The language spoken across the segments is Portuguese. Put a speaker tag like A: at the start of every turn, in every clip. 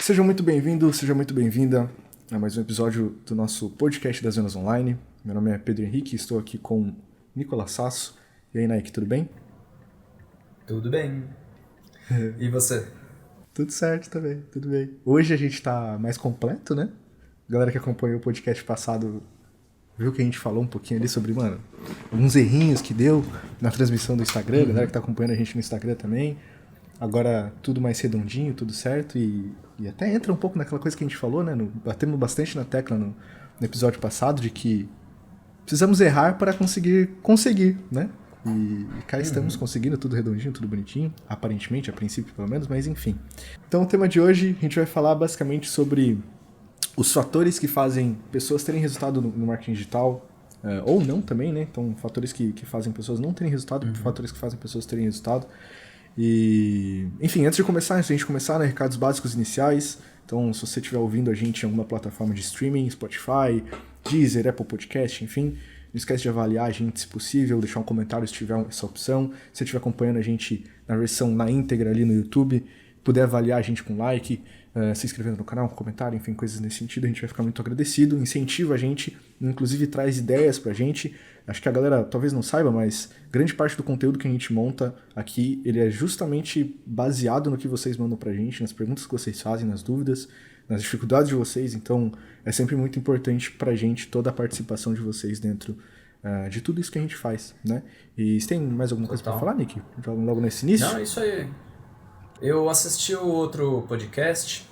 A: Seja muito bem-vindo, seja muito bem-vinda a mais um episódio do nosso podcast das Vendas Online. Meu nome é Pedro Henrique e estou aqui com Nicolas Sasso. E aí, Nike, tudo bem?
B: Tudo bem. E você?
A: Tudo certo também, tudo bem. Hoje a gente tá mais completo, né? A galera que acompanhou o podcast passado viu que a gente falou um pouquinho ali sobre, alguns errinhos que deu na transmissão do Instagram, a galera que tá acompanhando a gente no Instagram também. Agora tudo mais redondinho, tudo certo e até entra um pouco naquela coisa que a gente falou, né? Batemos bastante na tecla no episódio passado de que precisamos errar para conseguir, né? E cá estamos conseguindo tudo redondinho, tudo bonitinho, aparentemente, a princípio pelo menos, mas enfim. Então o tema de hoje a gente vai falar basicamente sobre os fatores que fazem pessoas terem resultado no marketing digital, ou não também, né? Então fatores que fazem pessoas não terem resultado, fatores que fazem pessoas terem resultado. E, enfim, antes de a gente começar, né, recados básicos iniciais. Então, se você estiver ouvindo a gente em alguma plataforma de streaming, Spotify, Deezer, Apple Podcast, enfim, não esquece de avaliar a gente se possível, deixar um comentário se tiver essa opção. Se você estiver acompanhando a gente na versão na íntegra ali no YouTube, puder avaliar a gente com like, se inscrevendo no canal, com comentário, enfim, coisas nesse sentido, a gente vai ficar muito agradecido. Incentiva a gente, inclusive traz ideias pra gente. Acho que a galera talvez não saiba, mas grande parte do conteúdo que a gente monta aqui, ele é justamente baseado no que vocês mandam pra gente, nas perguntas que vocês fazem, nas dúvidas, nas dificuldades de vocês. Então, é sempre muito importante pra gente toda a participação de vocês dentro de tudo isso que a gente faz, né? E você tem mais alguma coisa pra falar, Nick? Logo nesse início?
B: Não, é isso aí. Eu assisti o outro podcast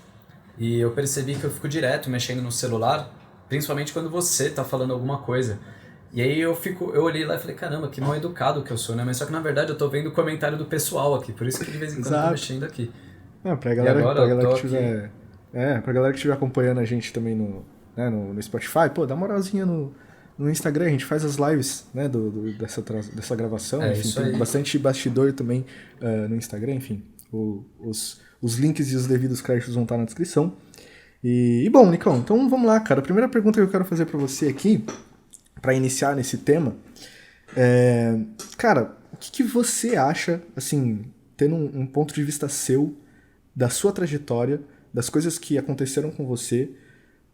B: e eu percebi que eu fico direto mexendo no celular, principalmente quando você tá falando alguma coisa. E aí eu olhei lá e falei, caramba, que mal educado que eu sou, né? Mas só que na verdade eu tô vendo o comentário do pessoal aqui, por isso que de vez em quando eu tô mexendo aqui.
A: Pra
B: E agora eu
A: galera
B: tô
A: que
B: aqui.
A: tiver. Pra galera que estiver acompanhando a gente também no Spotify, pô, dá uma moralzinha no Instagram, a gente faz as lives, né, dessa gravação,
B: É
A: enfim,
B: isso
A: tem
B: aí.
A: bastante bastidor também no Instagram, enfim. Os links e os devidos créditos vão estar na descrição. E bom, Nicão, então vamos lá, cara. A primeira pergunta que eu quero fazer pra você aqui, pra iniciar nesse tema, cara, o que você acha, assim, tendo um ponto de vista seu, da sua trajetória, das coisas que aconteceram com você,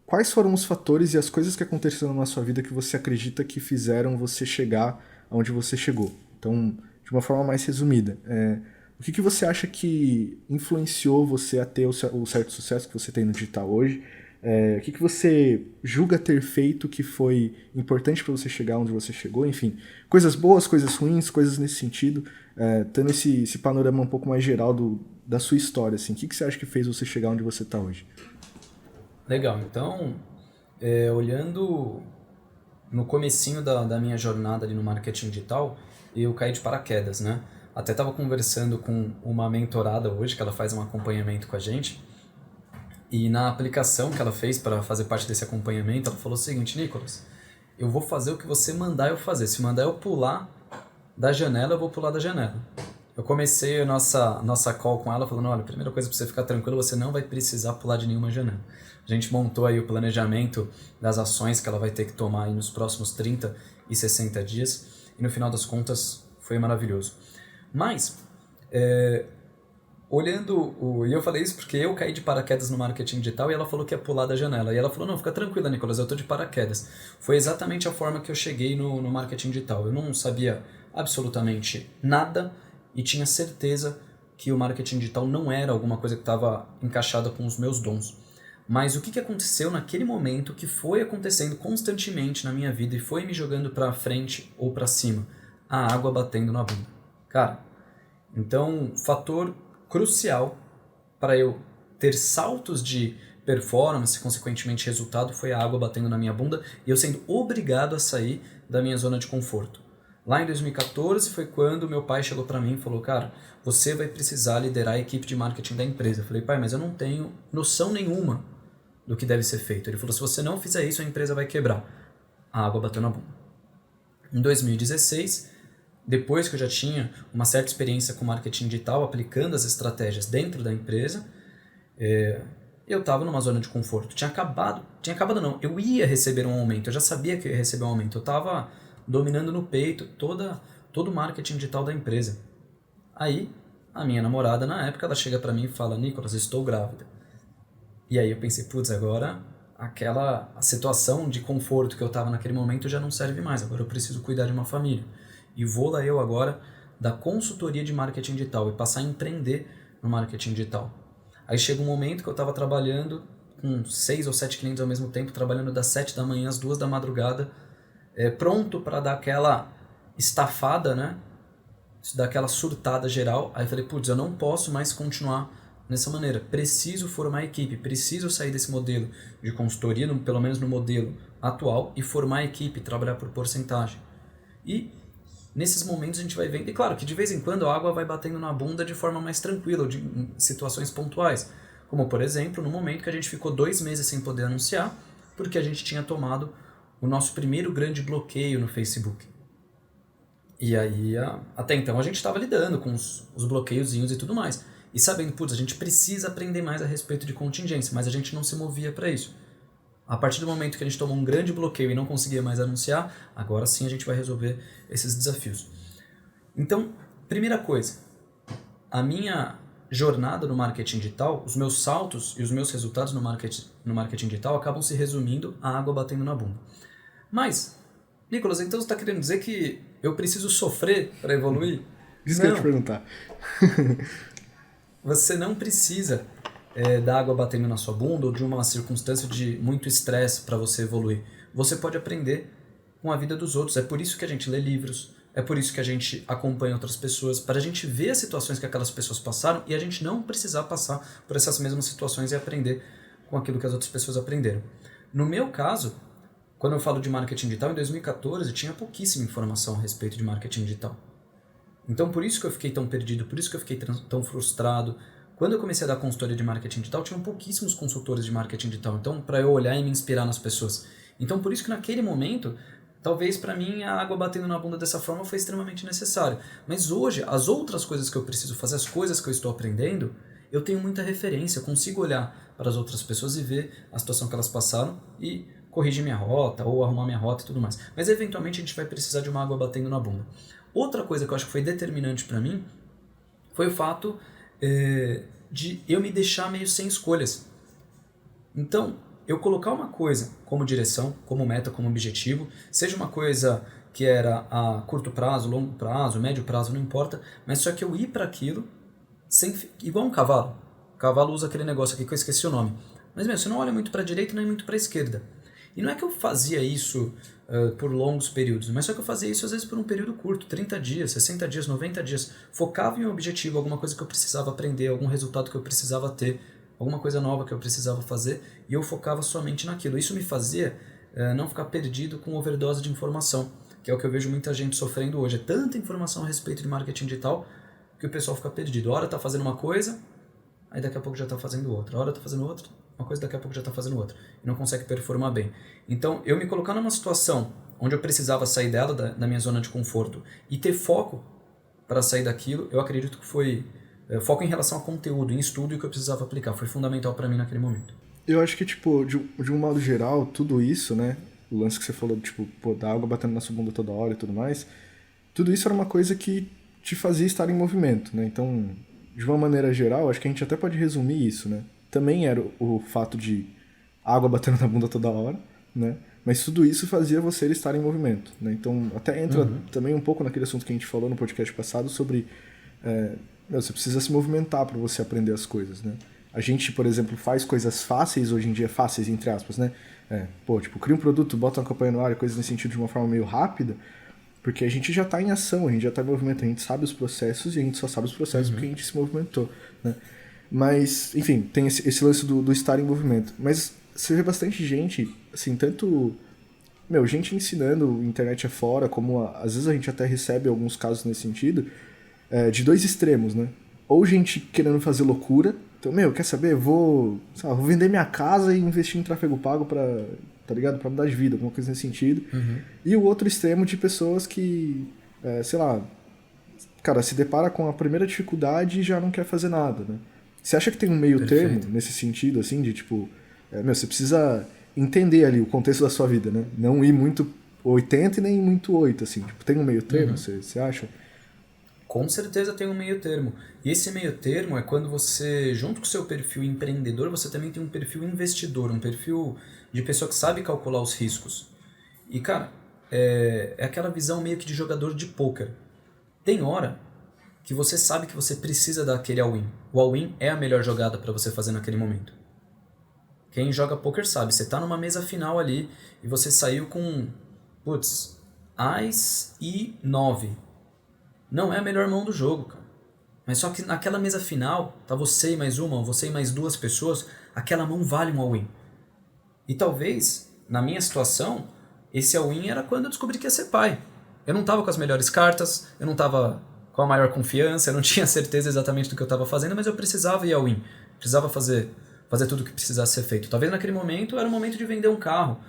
A: quais foram os fatores e as coisas que aconteceram na sua vida que você acredita que fizeram você chegar onde você chegou? Então, de uma forma mais resumida, o que você acha que influenciou você a ter o certo sucesso que você tem no digital hoje? O que você julga ter feito que foi importante para você chegar onde você chegou? Enfim, coisas boas, coisas ruins, coisas nesse sentido, tendo esse panorama um pouco mais geral da sua história. Assim. O que você acha que fez você chegar onde você está hoje?
B: Legal, então, olhando no comecinho da minha jornada ali no marketing digital, eu caí de paraquedas, né? Até estava conversando com uma mentorada hoje, que ela faz um acompanhamento com a gente, e na aplicação que ela fez para fazer parte desse acompanhamento, ela falou o seguinte, Nicolas, eu vou fazer o que você mandar eu fazer. Se mandar eu pular da janela, eu vou pular da janela. Eu comecei a nossa call com ela falando, olha, a primeira coisa para você ficar tranquilo, você não vai precisar pular de nenhuma janela. A gente montou aí o planejamento das ações que ela vai ter que tomar aí nos próximos 30 e 60 dias, e no final das contas foi maravilhoso. Mas, e eu falei isso porque eu caí de paraquedas no marketing digital e ela falou que ia pular da janela. E ela falou, não, fica tranquila, Nicolas, eu tô de paraquedas. Foi exatamente a forma que eu cheguei no marketing digital. Eu não sabia absolutamente nada e tinha certeza que o marketing digital não era alguma coisa que estava encaixada com os meus dons. Mas o que aconteceu naquele momento, que foi acontecendo constantemente na minha vida e foi me jogando para frente ou para cima? A água batendo na bunda. Cara, então, fator crucial para eu ter saltos de performance, consequentemente resultado, foi a água batendo na minha bunda e eu sendo obrigado a sair da minha zona de conforto. Lá em 2014 foi quando meu pai chegou para mim e falou, cara, você vai precisar liderar a equipe de marketing da empresa. Eu falei, pai, mas eu não tenho noção nenhuma do que deve ser feito. Ele falou, se você não fizer isso, a empresa vai quebrar. A água bateu na bunda. Em 2016, depois que eu já tinha uma certa experiência com marketing digital, aplicando as estratégias dentro da empresa, eu estava numa zona de conforto. Tinha acabado não, eu ia receber um aumento, eu já sabia que eu ia receber um aumento, eu estava dominando no peito todo o marketing digital da empresa. Aí, a minha namorada, na época, ela chega para mim e fala, Nicolas, estou grávida. E aí eu pensei, putz, agora a situação de conforto que eu estava naquele momento já não serve mais, agora eu preciso cuidar de uma família. E vou lá eu agora da consultoria de marketing digital e passar a empreender no marketing digital. Aí chega um momento que eu estava trabalhando com 6 ou 7 clientes ao mesmo tempo, trabalhando das 7 da manhã às 2 da madrugada, pronto para dar aquela estafada, né? Dar aquela surtada geral. Aí eu falei, putz, eu não posso mais continuar dessa maneira. Preciso formar equipe, preciso sair desse modelo de consultoria, pelo menos no modelo atual, e formar equipe, trabalhar por porcentagem. E nesses momentos a gente vai vendo, e claro que de vez em quando a água vai batendo na bunda de forma mais tranquila, em situações pontuais. Como, por exemplo, no momento que a gente ficou 2 meses sem poder anunciar, porque a gente tinha tomado o nosso primeiro grande bloqueio no Facebook. E aí, até então, a gente estava lidando com os bloqueiozinhos e tudo mais. E sabendo, putz, a gente precisa aprender mais a respeito de contingência, mas a gente não se movia para isso. A partir do momento que a gente tomou um grande bloqueio e não conseguia mais anunciar, agora sim a gente vai resolver esses desafios. Então, primeira coisa, a minha jornada no marketing digital, os meus saltos e os meus resultados no marketing digital acabam se resumindo a água batendo na bunda. Mas, Nicolas, então você está querendo dizer que eu preciso sofrer para evoluir?
A: Isso que eu ia te perguntar.
B: Você não precisa da água batendo na sua bunda ou de uma circunstância de muito estresse para você evoluir. Você pode aprender com a vida dos outros. É por isso que a gente lê livros, é por isso que a gente acompanha outras pessoas, para a gente ver as situações que aquelas pessoas passaram e a gente não precisar passar por essas mesmas situações e aprender com aquilo que as outras pessoas aprenderam. No meu caso, quando eu falo de marketing digital, em 2014 tinha pouquíssima informação a respeito de marketing digital. Então por isso que eu fiquei tão perdido, por isso que eu fiquei tão frustrado. Quando eu comecei a dar consultoria de marketing digital, tinham pouquíssimos consultores de marketing digital, então para eu olhar e me inspirar nas pessoas. Então por isso que naquele momento, talvez para mim a água batendo na bunda dessa forma foi extremamente necessário. Mas hoje, as outras coisas que eu preciso fazer, as coisas que eu estou aprendendo, eu tenho muita referência, eu consigo olhar para as outras pessoas e ver a situação que elas passaram e corrigir minha rota ou arrumar minha rota e tudo mais. Mas eventualmente a gente vai precisar de uma água batendo na bunda. Outra coisa que eu acho que foi determinante para mim foi o fato de eu me deixar meio sem escolhas. Então, eu colocar uma coisa como direção, como meta, como objetivo, seja uma coisa que era a curto prazo, longo prazo, médio prazo, não importa, mas só que eu ir para aquilo igual um cavalo. O cavalo usa aquele negócio aqui que eu esqueci o nome. Mas mesmo, você não olha muito para a direita nem muito para a esquerda. E não é que eu fazia isso por longos períodos, mas só que eu fazia isso às vezes por um período curto, 30 dias, 60 dias, 90 dias. Focava em um objetivo, alguma coisa que eu precisava aprender, algum resultado que eu precisava ter, alguma coisa nova que eu precisava fazer, e eu focava somente naquilo. Isso me fazia não ficar perdido com overdose de informação, que é o que eu vejo muita gente sofrendo hoje. É tanta informação a respeito de marketing digital que o pessoal fica perdido. A hora está fazendo uma coisa, aí daqui a pouco já está fazendo outra. A hora está fazendo outra, uma coisa daqui a pouco já está fazendo outra. E não consegue performar bem. Então, eu me colocar numa situação onde eu precisava sair dela, da minha zona de conforto, e ter foco para sair daquilo, eu acredito que foi foco em relação a conteúdo, em estudo e o que eu precisava aplicar. Foi fundamental para mim naquele momento.
A: Eu acho que, tipo, de um modo geral, tudo isso, né? O lance que você falou, tipo, pô, da água batendo na sua bunda toda hora e tudo mais, tudo isso era uma coisa que te fazia estar em movimento, né? Então, de uma maneira geral, acho que a gente até pode resumir isso, né? Também era o fato de água batendo na bunda toda hora, né? Mas tudo isso fazia você estar em movimento, né? Então, até entra também um pouco naquele assunto que a gente falou no podcast passado sobre você precisa se movimentar para você aprender as coisas, né? A gente, por exemplo, faz coisas fáceis hoje em dia, fáceis entre aspas, né? Tipo, cria um produto, bota uma campanha no ar, coisas nesse sentido de uma forma meio rápida, porque a gente já está em ação, a gente já está em movimento, a gente sabe os processos e a gente só sabe os processos porque a gente se movimentou, né? Mas, enfim, tem esse lance do estar em movimento. Mas você vê bastante gente, assim, tanto gente ensinando internet afora, como às vezes a gente até recebe alguns casos nesse sentido, de dois extremos, né? Ou gente querendo fazer loucura, então, quer saber? Vou vender minha casa e investir em tráfego pago pra, tá ligado? Pra mudar de vida, alguma coisa nesse sentido. E o outro extremo de pessoas que, cara, se depara com a primeira dificuldade e já não quer fazer nada, né? Você acha que tem um meio termo nesse sentido, assim, de tipo, você precisa entender ali o contexto da sua vida, né? Não ir muito 80 e nem muito 8, assim. Tipo, tem um meio termo, você acha?
B: Com certeza tem um meio termo. E esse meio termo é quando você, junto com o seu perfil empreendedor, você também tem um perfil investidor, um perfil de pessoa que sabe calcular os riscos. E, cara, é aquela visão meio que de jogador de pôquer. Tem hora que você sabe que você precisa daquele all-in. O all-in é a melhor jogada para você fazer naquele momento. Quem joga poker sabe, você tá numa mesa final ali e você saiu com, putz, Ás e 9. Não é a melhor mão do jogo, cara. Mas só que naquela mesa final, tá você e mais uma, ou você e mais duas pessoas, aquela mão vale um all-in. E talvez, na minha situação, esse all-in era quando eu descobri que ia ser pai. Eu não tava com as melhores cartas, eu não tava com a maior confiança, eu não tinha certeza exatamente do que eu tava fazendo, mas eu precisava ir all-in. Precisava fazer tudo o que precisasse ser feito. Talvez naquele momento era o momento de vender um carro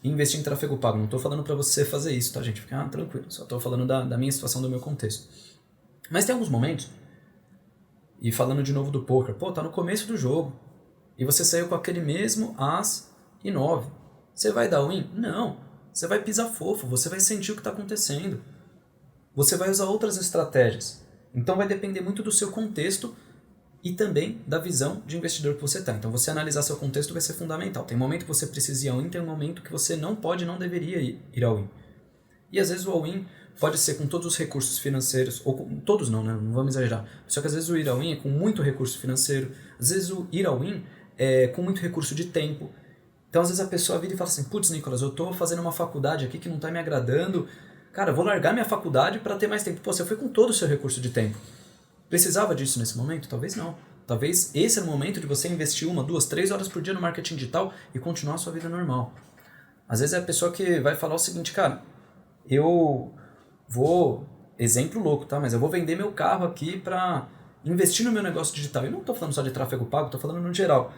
B: e investir em tráfego pago. Não estou falando para você fazer isso, tá, gente? Fica tranquilo. Só estou falando da minha situação, do meu contexto. Mas tem alguns momentos, e falando de novo do poker, pô, tá no começo do jogo e você saiu com aquele mesmo As e 9. Você vai dar win? Não. Você vai pisar fofo, você vai sentir o que está acontecendo. Você vai usar outras estratégias. Então vai depender muito do seu contexto e também da visão de investidor que você está. Então você analisar seu contexto vai ser fundamental. Tem momento que você precisa ir all-in, tem um momento que você não pode, não deveria ir all-in. E às vezes o all-in pode ser com todos os recursos financeiros, ou com todos não, né? Não vamos exagerar. Só que às vezes o ir all-in é com muito recurso financeiro, às vezes o ir all-in é com muito recurso de tempo. Então às vezes a pessoa vira e fala assim, putz, Nicolas, eu estou fazendo uma faculdade aqui que não está me agradando, cara, eu vou largar minha faculdade para ter mais tempo. Pô, você foi com todo o seu recurso de tempo. Precisava disso nesse momento? Talvez não. Talvez esse era o momento de você investir 1, 2, 3 horas por dia no marketing digital e continuar a sua vida normal. Às vezes é a pessoa que vai falar o seguinte, cara, eu vou, exemplo louco, tá? Mas eu vou vender meu carro aqui para investir no meu negócio digital. Eu não estou falando só de tráfego pago, estou falando no geral.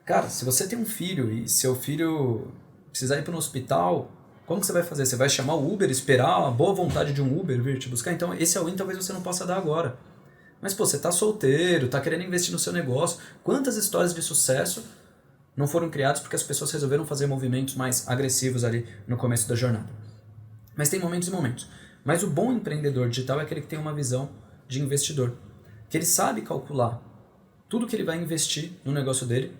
B: Cara, se você tem um filho e seu filho precisar ir para um hospital, como que você vai fazer? Você vai chamar o Uber, esperar a boa vontade de um Uber vir te buscar? Então esse all-in talvez você não possa dar agora. Mas, pô, você tá solteiro, tá querendo investir no seu negócio. Quantas histórias de sucesso não foram criadas porque as pessoas resolveram fazer movimentos mais agressivos ali no começo da jornada? Mas tem momentos e momentos. Mas o bom empreendedor digital é aquele que tem uma visão de investidor. Que ele sabe calcular tudo que ele vai investir no negócio dele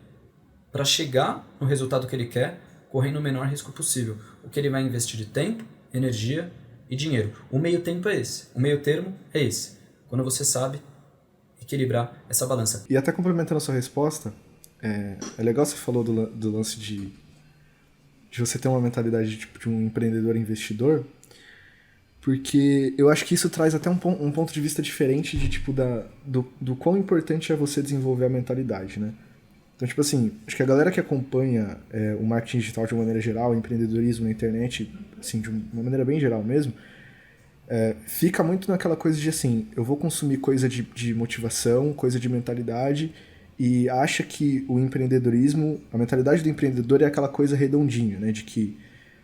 B: para chegar no resultado que ele quer, correndo o menor risco possível. O que ele vai investir de tempo, energia e dinheiro. O meio tempo é esse. O meio termo é esse. Quando você sabe equilibrar essa balança.
A: E até complementando a sua resposta, é legal você falou do lance de você ter uma mentalidade de um empreendedor investidor, porque eu acho que isso traz até um ponto de vista diferente de, tipo, do quão importante é você desenvolver a mentalidade, né? Então, tipo assim, acho que a galera que acompanha o marketing digital de uma maneira geral, o empreendedorismo na internet, assim, de uma maneira bem geral mesmo, fica muito naquela coisa de assim, eu vou consumir coisa de motivação, coisa de mentalidade, e acha que o empreendedorismo, a mentalidade do empreendedor é aquela coisa redondinha, né? De que,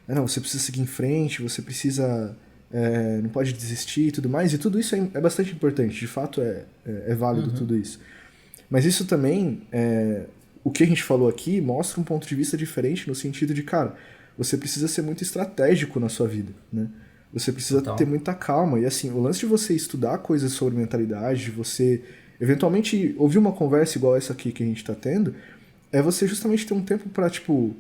A: não, você precisa seguir em frente, você precisa, não pode desistir e tudo mais, e tudo isso é bastante importante, de fato é válido tudo isso. Mas isso também, o que a gente falou aqui, mostra um ponto de vista diferente no sentido de, cara, você precisa ser muito estratégico na sua vida, né? Você precisa ter muita calma. E assim, o lance de você estudar coisas sobre mentalidade, de você eventualmente ouvir uma conversa igual essa aqui que a gente tá tendo, é você justamente ter um tempo pra, tipo,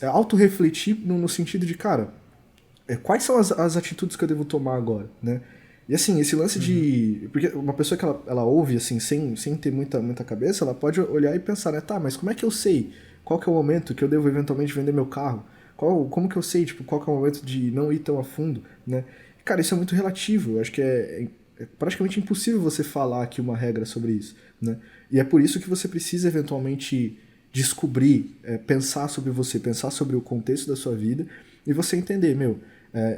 A: auto-refletir no sentido de, cara, quais são as atitudes que eu devo tomar agora, né? E assim, esse lance de... Porque uma pessoa que ela ouve, assim, sem ter muita cabeça, ela pode olhar e pensar, né? Tá, mas como é que eu sei qual que é o momento que eu devo eventualmente vender meu carro? Como que eu sei, tipo, qual que é o momento de não ir tão a fundo, né? Cara, isso é muito relativo. Eu acho que é praticamente impossível você falar aqui uma regra sobre isso, né? E é por isso que você precisa, eventualmente, descobrir, pensar sobre você, pensar sobre o contexto da sua vida e você entender,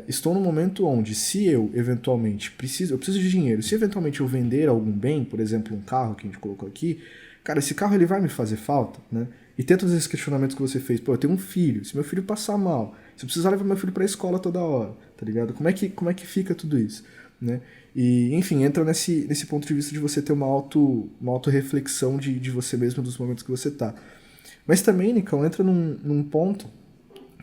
A: estou num momento onde, se eu, eventualmente, eu preciso de dinheiro, se eventualmente eu vender algum bem, por exemplo, um carro que a gente colocou aqui, cara, esse carro ele vai me fazer falta, né? E tem todos esses questionamentos que você fez. Pô, eu tenho um filho. Se meu filho passar mal, se eu precisar levar meu filho pra escola toda hora, tá ligado? Como é que fica tudo isso, né? E, enfim, entra nesse ponto de vista de você ter uma auto-reflexão de você mesmo dos momentos que você tá. Mas também, Nicão, entra num ponto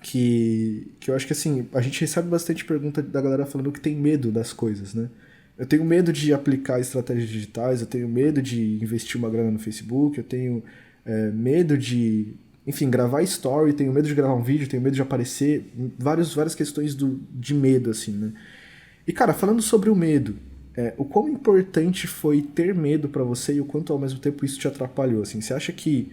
A: que eu acho que, assim, a gente recebe bastante pergunta da galera falando que tem medo das coisas, né? eu tenho medo de aplicar estratégias digitais, eu tenho medo de investir uma grana no Facebook, eu tenho medo de, enfim, gravar story, tenho medo de gravar um vídeo, tenho medo de aparecer, várias questões de medo, assim, né? E, cara, falando sobre o medo, o quão importante foi ter medo pra você e o quanto, ao mesmo tempo, isso te atrapalhou, assim? Você acha que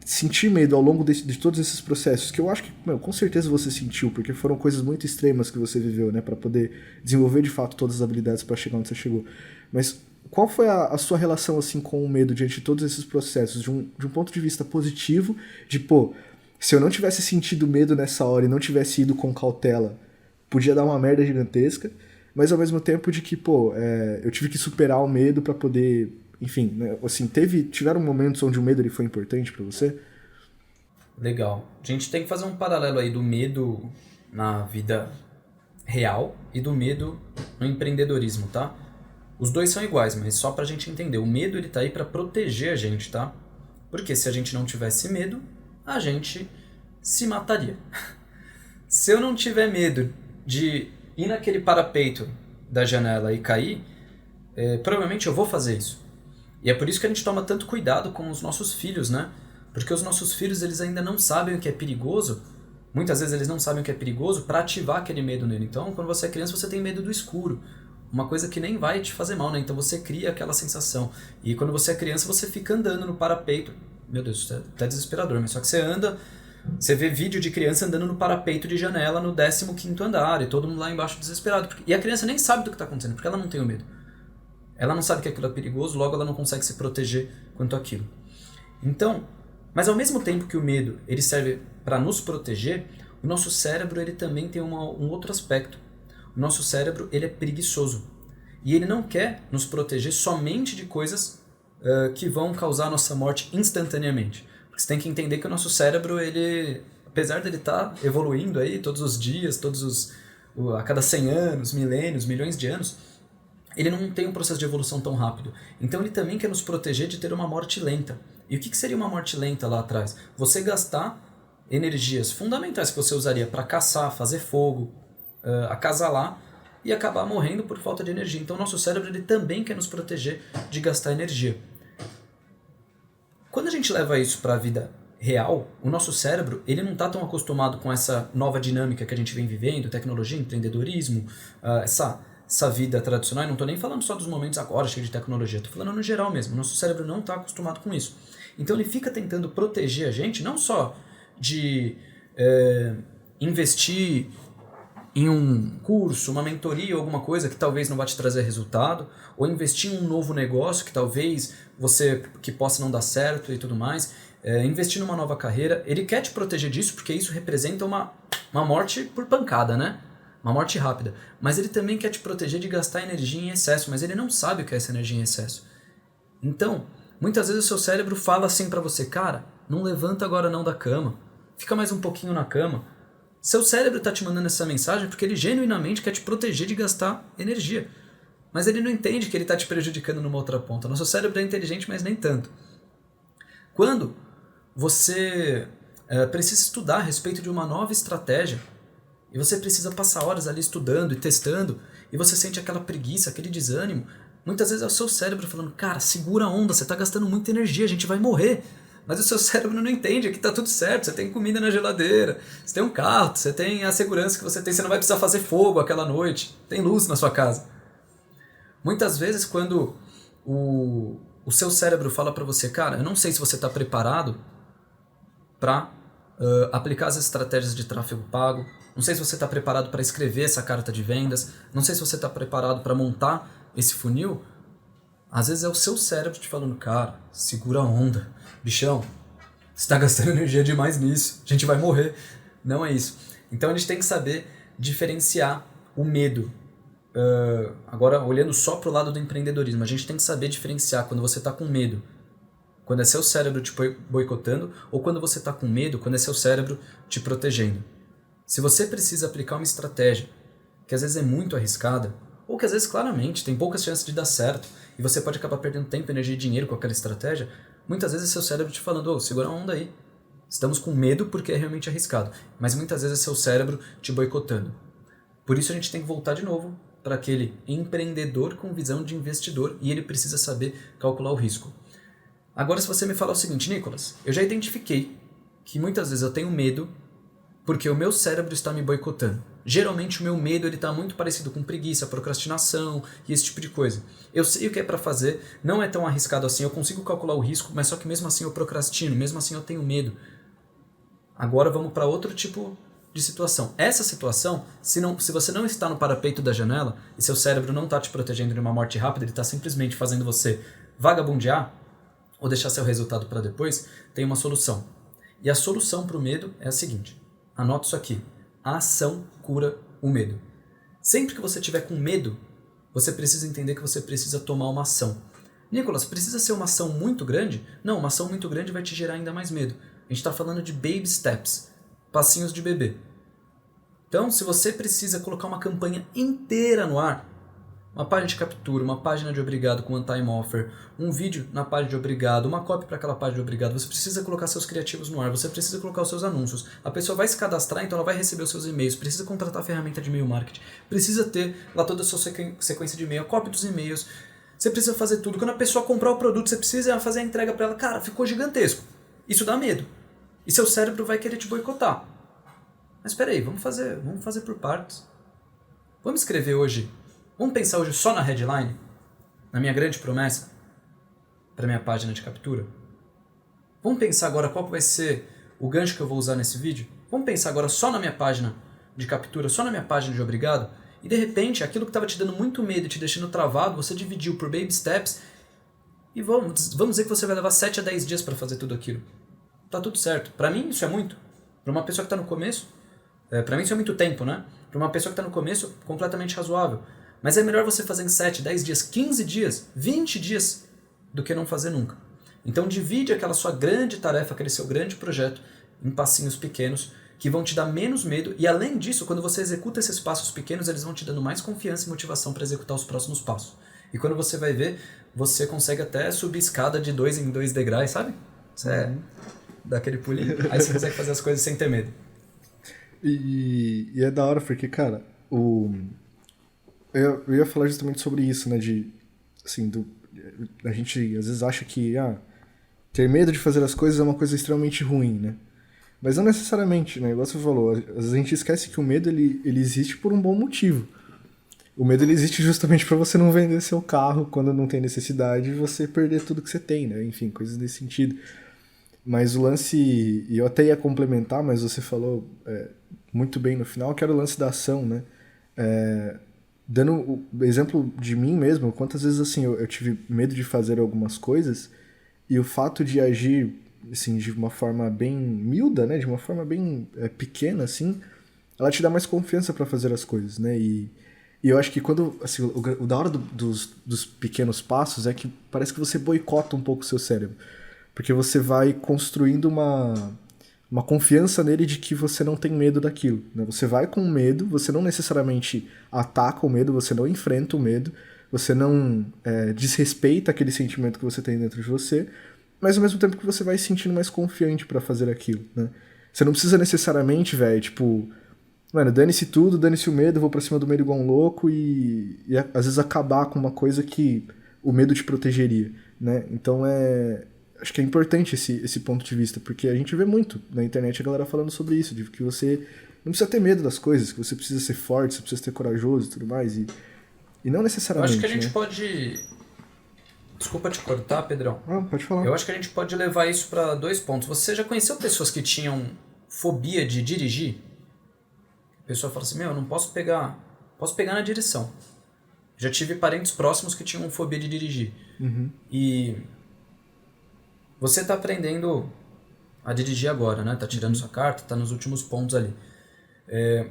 A: sentir medo ao longo de todos esses processos, que eu acho que, com certeza você sentiu, porque foram coisas muito extremas que você viveu, né, para poder desenvolver de fato todas as habilidades para chegar onde você chegou. Mas qual foi a sua relação assim com o medo diante de todos esses processos, de um ponto de vista positivo, de pô, se eu não tivesse sentido medo nessa hora e não tivesse ido com cautela, podia dar uma merda gigantesca, mas ao mesmo tempo de que, pô, eu tive que superar o medo para poder, enfim, né, assim, tiveram momentos onde o medo ele foi importante para você?
B: Legal. A gente tem que fazer um paralelo aí do medo na vida real e do medo no empreendedorismo, tá? Os dois são iguais, mas só pra gente entender. O medo ele tá aí pra proteger a gente, tá? Porque se a gente não tivesse medo, a gente se mataria. Se eu não tiver medo de ir naquele parapeito da janela e cair, provavelmente eu vou fazer isso. E é por isso que a gente toma tanto cuidado com os nossos filhos, né? Porque os nossos filhos eles ainda não sabem o que é perigoso. Muitas vezes eles não sabem o que é perigoso para ativar aquele medo nele. Então, quando você é criança, você tem medo do escuro. Uma coisa que nem vai te fazer mal, né? Então você cria aquela sensação. E quando você é criança, você fica andando no parapeito. Meu Deus, isso é até desesperador, mas só que você anda, você vê vídeo de criança andando no parapeito de janela no 15º andar e todo mundo lá embaixo desesperado. E a criança nem sabe do que está acontecendo, porque ela não tem o medo. Ela não sabe que aquilo é perigoso, logo ela não consegue se proteger quanto àquilo. Então, mas ao mesmo tempo que o medo ele serve para nos proteger, o nosso cérebro ele também tem um outro aspecto. O nosso cérebro ele é preguiçoso. E ele não quer nos proteger somente de coisas que vão causar a nossa morte instantaneamente. Porque você tem que entender que o nosso cérebro, ele, apesar dele estar evoluindo aí todos os dias, a cada 100 anos, milênios, milhões de anos, ele não tem um processo de evolução tão rápido. Então ele também quer nos proteger de ter uma morte lenta. E o que seria uma morte lenta lá atrás? Você gastar energias fundamentais que você usaria para caçar, fazer fogo, acasalar e acabar morrendo por falta de energia. Então o nosso cérebro ele também quer nos proteger de gastar energia. Quando a gente leva isso para a vida real, o nosso cérebro ele não está tão acostumado com essa nova dinâmica que a gente vem vivendo, tecnologia, empreendedorismo, essa vida tradicional. E não estou nem falando só dos momentos agora cheios de tecnologia, estou falando no geral mesmo. O nosso cérebro não está acostumado com isso. Então ele fica tentando proteger a gente, não só de investir em um curso, uma mentoria, alguma coisa que talvez não vá te trazer resultado, ou investir em um novo negócio que talvez que possa não dar certo e tudo mais, investir numa nova carreira. Ele quer te proteger disso porque isso representa uma morte por pancada, né? Uma morte rápida. Mas ele também quer te proteger de gastar energia em excesso, mas ele não sabe o que é essa energia em excesso. Então, muitas vezes o seu cérebro fala assim pra você, cara, não levanta agora não da cama, fica mais um pouquinho na cama. Seu cérebro está te mandando essa mensagem porque ele genuinamente quer te proteger de gastar energia. Mas ele não entende que ele está te prejudicando numa outra ponta. Nosso cérebro é inteligente, mas nem tanto. Quando você precisa estudar a respeito de uma nova estratégia, e você precisa passar horas ali estudando e testando, e você sente aquela preguiça, aquele desânimo, muitas vezes é o seu cérebro falando, cara, segura a onda, você está gastando muita energia, a gente vai morrer. Mas o seu cérebro não entende que está tudo certo, você tem comida na geladeira, você tem um carro, você tem a segurança que você tem, você não vai precisar fazer fogo aquela noite, tem luz na sua casa. Muitas vezes quando o seu cérebro fala para você, cara, eu não sei se você está preparado para aplicar as estratégias de tráfego pago, não sei se você está preparado para escrever essa carta de vendas, não sei se você está preparado para montar esse funil. Às vezes é o seu cérebro te falando, cara, segura a onda, bichão, você está gastando energia demais nisso, a gente vai morrer. Não é isso. Então a gente tem que saber diferenciar o medo. Agora, olhando só para o lado do empreendedorismo, a gente tem que saber diferenciar quando você está com medo, quando é seu cérebro te boicotando, ou quando você está com medo, quando é seu cérebro te protegendo. Se você precisa aplicar uma estratégia que às vezes é muito arriscada, ou que às vezes claramente tem poucas chances de dar certo, e você pode acabar perdendo tempo, energia e dinheiro com aquela estratégia, muitas vezes é seu cérebro te falando, segura a onda aí. Estamos com medo porque é realmente arriscado, mas muitas vezes é seu cérebro te boicotando. Por isso a gente tem que voltar de novo para aquele empreendedor com visão de investidor e ele precisa saber calcular o risco. Agora, se você me falar o seguinte, Nicolas, eu já identifiquei que muitas vezes eu tenho medo porque o meu cérebro está me boicotando. Geralmente o meu medo está muito parecido com preguiça, procrastinação e esse tipo de coisa. Eu sei o que é para fazer, não é tão arriscado assim, eu consigo calcular o risco, mas só que mesmo assim eu procrastino, mesmo assim eu tenho medo. Agora vamos para outro tipo de situação. Essa situação, se você não está no parapeito da janela e seu cérebro não está te protegendo de uma morte rápida, ele está simplesmente fazendo você vagabundear ou deixar seu resultado para depois, tem uma solução. E a solução para o medo é a seguinte, anota isso aqui, a ação cura o medo. Sempre que você tiver com medo, você precisa entender que você precisa tomar uma ação. Nicolas, precisa ser uma ação muito grande? Não, uma ação muito grande vai te gerar ainda mais medo. A gente está falando de baby steps, passinhos de bebê. Então, se você precisa colocar uma campanha inteira no ar, uma página de captura, uma página de obrigado com one-time offer, um vídeo na página de obrigado, uma copy para aquela página de obrigado, você precisa colocar seus criativos no ar, você precisa colocar os seus anúncios, a pessoa vai se cadastrar, então ela vai receber os seus e-mails, precisa contratar a ferramenta de e-mail marketing, precisa ter lá toda a sua sequência de e-mail, a copy dos e-mails, você precisa fazer tudo. Quando a pessoa comprar o produto, você precisa fazer a entrega para ela, cara, ficou gigantesco. Isso dá medo. E seu cérebro vai querer te boicotar. Mas espera aí, vamos fazer por partes. Vamos escrever hoje. Vamos pensar hoje só na headline, na minha grande promessa, para minha página de captura. Vamos pensar agora qual vai ser o gancho que eu vou usar nesse vídeo. Vamos pensar agora só na minha página de captura, só na minha página de obrigado. E de repente, aquilo que estava te dando muito medo e te deixando travado, você dividiu por baby steps. E vamos dizer que você vai levar 7 a 10 dias para fazer tudo aquilo. Tá tudo certo. Para mim, isso é muito. Para uma pessoa que está no começo, para mim isso é muito tempo, né? Para uma pessoa que está no começo, completamente razoável. Mas é melhor você fazer em 7, 10 dias, 15 dias, 20 dias, do que não fazer nunca. Então divide aquela sua grande tarefa, aquele seu grande projeto, em passinhos pequenos, que vão te dar menos medo. E além disso, quando você executa esses passos pequenos, eles vão te dando mais confiança e motivação para executar os próximos passos. E quando você vai ver, você consegue até subir escada de 2 em 2 degraus, sabe? Você dá aquele pulinho, aí você consegue fazer as coisas sem ter medo.
A: E é da hora, porque, cara, eu ia falar justamente sobre isso, né? A gente às vezes acha que ter medo de fazer as coisas é uma coisa extremamente ruim, né? Mas não necessariamente, né? Igual você falou, às vezes a gente esquece que o medo ele existe por um bom motivo. O medo ele existe justamente para você não vender seu carro quando não tem necessidade e você perder tudo que você tem, né? Enfim, coisas desse sentido. Mas o lance, e eu até ia complementar, mas você falou muito bem no final, que era o lance da ação, né? Dando o exemplo de mim mesmo, quantas vezes assim eu tive medo de fazer algumas coisas e o fato de agir assim, de uma forma bem miúda, né? De uma forma bem pequena, assim, ela te dá mais confiança para fazer as coisas, né? E eu acho que quando, assim, o da hora dos pequenos passos é que parece que você boicota um pouco o seu cérebro. Porque você vai construindo uma confiança nele de que você não tem medo daquilo, né? Você vai com medo, você não necessariamente ataca o medo, você não enfrenta o medo, você não desrespeita aquele sentimento que você tem dentro de você, mas ao mesmo tempo que você vai se sentindo mais confiante pra fazer aquilo, né? Você não precisa necessariamente, velho, tipo, mano, dane-se tudo, dane-se o medo, vou pra cima do medo igual um louco e às vezes acabar com uma coisa que o medo te protegeria, né? Então acho que é importante esse ponto de vista, porque a gente vê muito na internet a galera falando sobre isso, de que você não precisa ter medo das coisas, que você precisa ser forte, você precisa ser corajoso e tudo mais, e não necessariamente,
B: Eu acho que a gente
A: né?
B: pode... Desculpa te cortar, Pedrão.
A: Pode falar.
B: Eu acho que a gente pode levar isso para 2 pontos. Você já conheceu pessoas que tinham fobia de dirigir? A pessoa fala assim, eu não posso pegar na direção. Já tive parentes próximos que tinham fobia de dirigir.
A: Uhum.
B: E você está aprendendo a dirigir agora, né? Tá tirando sua carta, tá nos últimos pontos ali.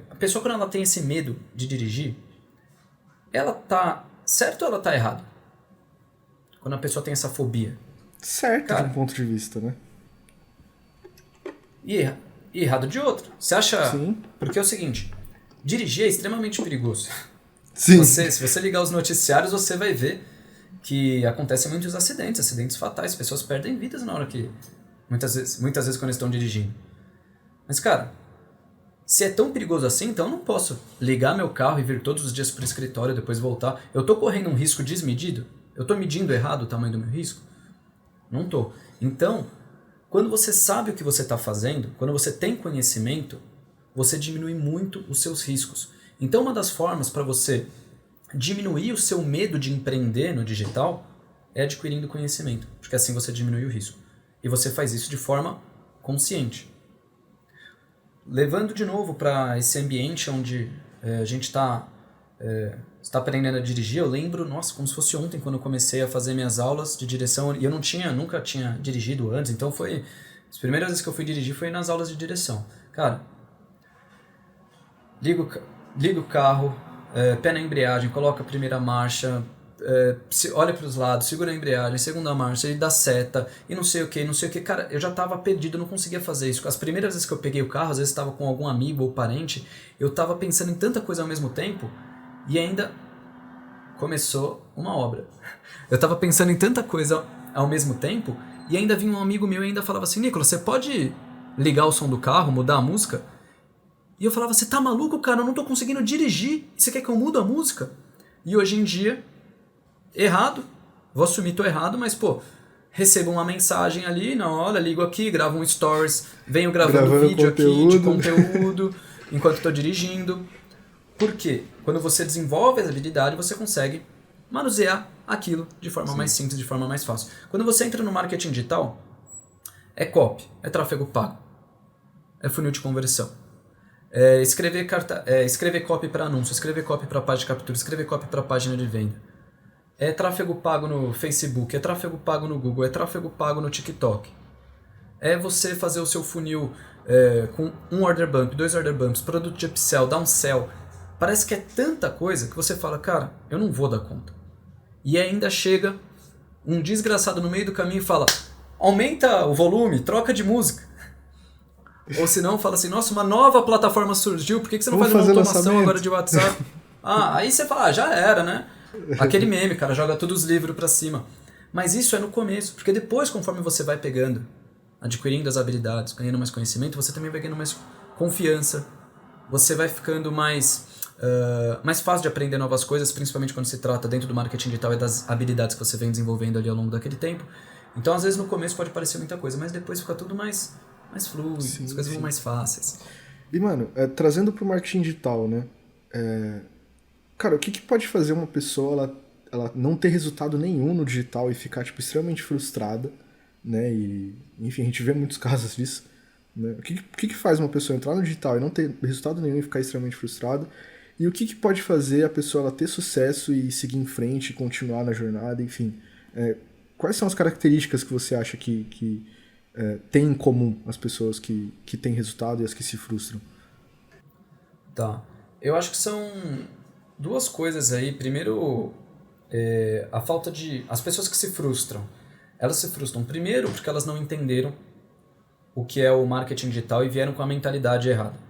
B: A pessoa, quando ela tem esse medo de dirigir, ela tá certa ou ela tá errada? Quando a pessoa tem essa fobia.
A: Certo,
B: Cara,
A: de um ponto de vista, né?
B: E errado de outro. Você acha...
A: Sim.
B: Porque é o seguinte, dirigir é extremamente perigoso.
A: Sim.
B: Se você ligar os noticiários, você vai ver que acontecem muitos acidentes fatais, pessoas perdem vidas na hora que... Muitas vezes quando estão dirigindo. Mas, cara, Se é tão perigoso assim, então eu não posso ligar meu carro e vir todos os dias para o escritório e depois voltar. Eu estou correndo um risco desmedido? Eu estou medindo errado o tamanho do meu risco? Não estou. Então, quando você sabe o que você está fazendo, quando você tem conhecimento, você diminui muito os seus riscos. Então, uma das formas para você diminuir o seu medo de empreender no digital é adquirindo conhecimento, porque assim você diminui o risco. E você faz isso de forma consciente. Levando de novo para esse ambiente onde a gente está aprendendo a dirigir, eu lembro, nossa, como se fosse ontem, quando eu comecei a fazer minhas aulas de direção, e eu nunca tinha dirigido antes, então as primeiras vezes que eu fui dirigir foi nas aulas de direção. Cara, liga o carro, pé na embreagem, coloca a primeira marcha, olha para os lados, segura a embreagem, segunda marcha, ele dá seta, e não sei o que. Cara, eu já estava perdido, não conseguia fazer isso. As primeiras vezes que eu peguei o carro, às vezes estava com algum amigo ou parente, eu estava pensando em tanta coisa ao mesmo tempo, e ainda começou uma obra. Eu estava pensando em tanta coisa ao mesmo tempo, e ainda vinha um amigo meu e ainda falava assim, Nicolas, você pode ligar o som do carro, mudar a música? E eu falava, você tá maluco, cara? Eu não tô conseguindo dirigir. Você quer que eu mude a música? E hoje em dia, errado, vou assumir, tô errado, mas, recebo uma mensagem ali na hora, ligo aqui, gravo um stories, venho gravando vídeo aqui de conteúdo, enquanto tô dirigindo. Por quê? Quando você desenvolve essa habilidade, você consegue manusear aquilo de forma mais simples, de forma mais fácil. Quando você entra no marketing digital, é copy, é tráfego pago, é funil de conversão. Escrever copy para anúncio, escrever copy para página de captura, escrever copy para página de venda. É tráfego pago no Facebook, é tráfego pago no Google, é tráfego pago no TikTok. É você fazer o seu funil com um order bump, 2 order bumps, produto de upsell, downsell. Parece que é tanta coisa que você fala, cara, eu não vou dar conta. E ainda chega um desgraçado no meio do caminho e fala, aumenta o volume, troca de música. Ou se não, fala assim, nossa, uma nova plataforma surgiu, por que você não faz uma automação agora de WhatsApp? Aí você fala, já era, né? Aquele meme, cara, joga todos os livros pra cima. Mas isso é no começo, porque depois, conforme você vai pegando, adquirindo as habilidades, ganhando mais conhecimento, você também vai ganhando mais confiança, você vai ficando mais fácil de aprender novas coisas, principalmente quando se trata dentro do marketing digital e das habilidades que você vem desenvolvendo ali ao longo daquele tempo. Então, às vezes, no começo pode parecer muita coisa, mas depois fica tudo mais fluido, as coisas vão mais fáceis.
A: E, mano, trazendo pro marketing digital, né? Cara, o que pode fazer uma pessoa ela não ter resultado nenhum no digital e ficar, tipo, extremamente frustrada, né? E, enfim, a gente vê muitos casos disso. Né? O que faz uma pessoa entrar no digital e não ter resultado nenhum e ficar extremamente frustrada? E o que pode fazer a pessoa ela ter sucesso e seguir em frente, continuar na jornada, enfim. Quais são as características que você acha que tem em comum as pessoas que têm resultado e as que se frustram?
B: Tá. Eu acho que são duas coisas aí. Primeiro, a falta de... As pessoas que se frustram, elas se frustram primeiro porque elas não entenderam o que é o marketing digital e vieram com a mentalidade errada.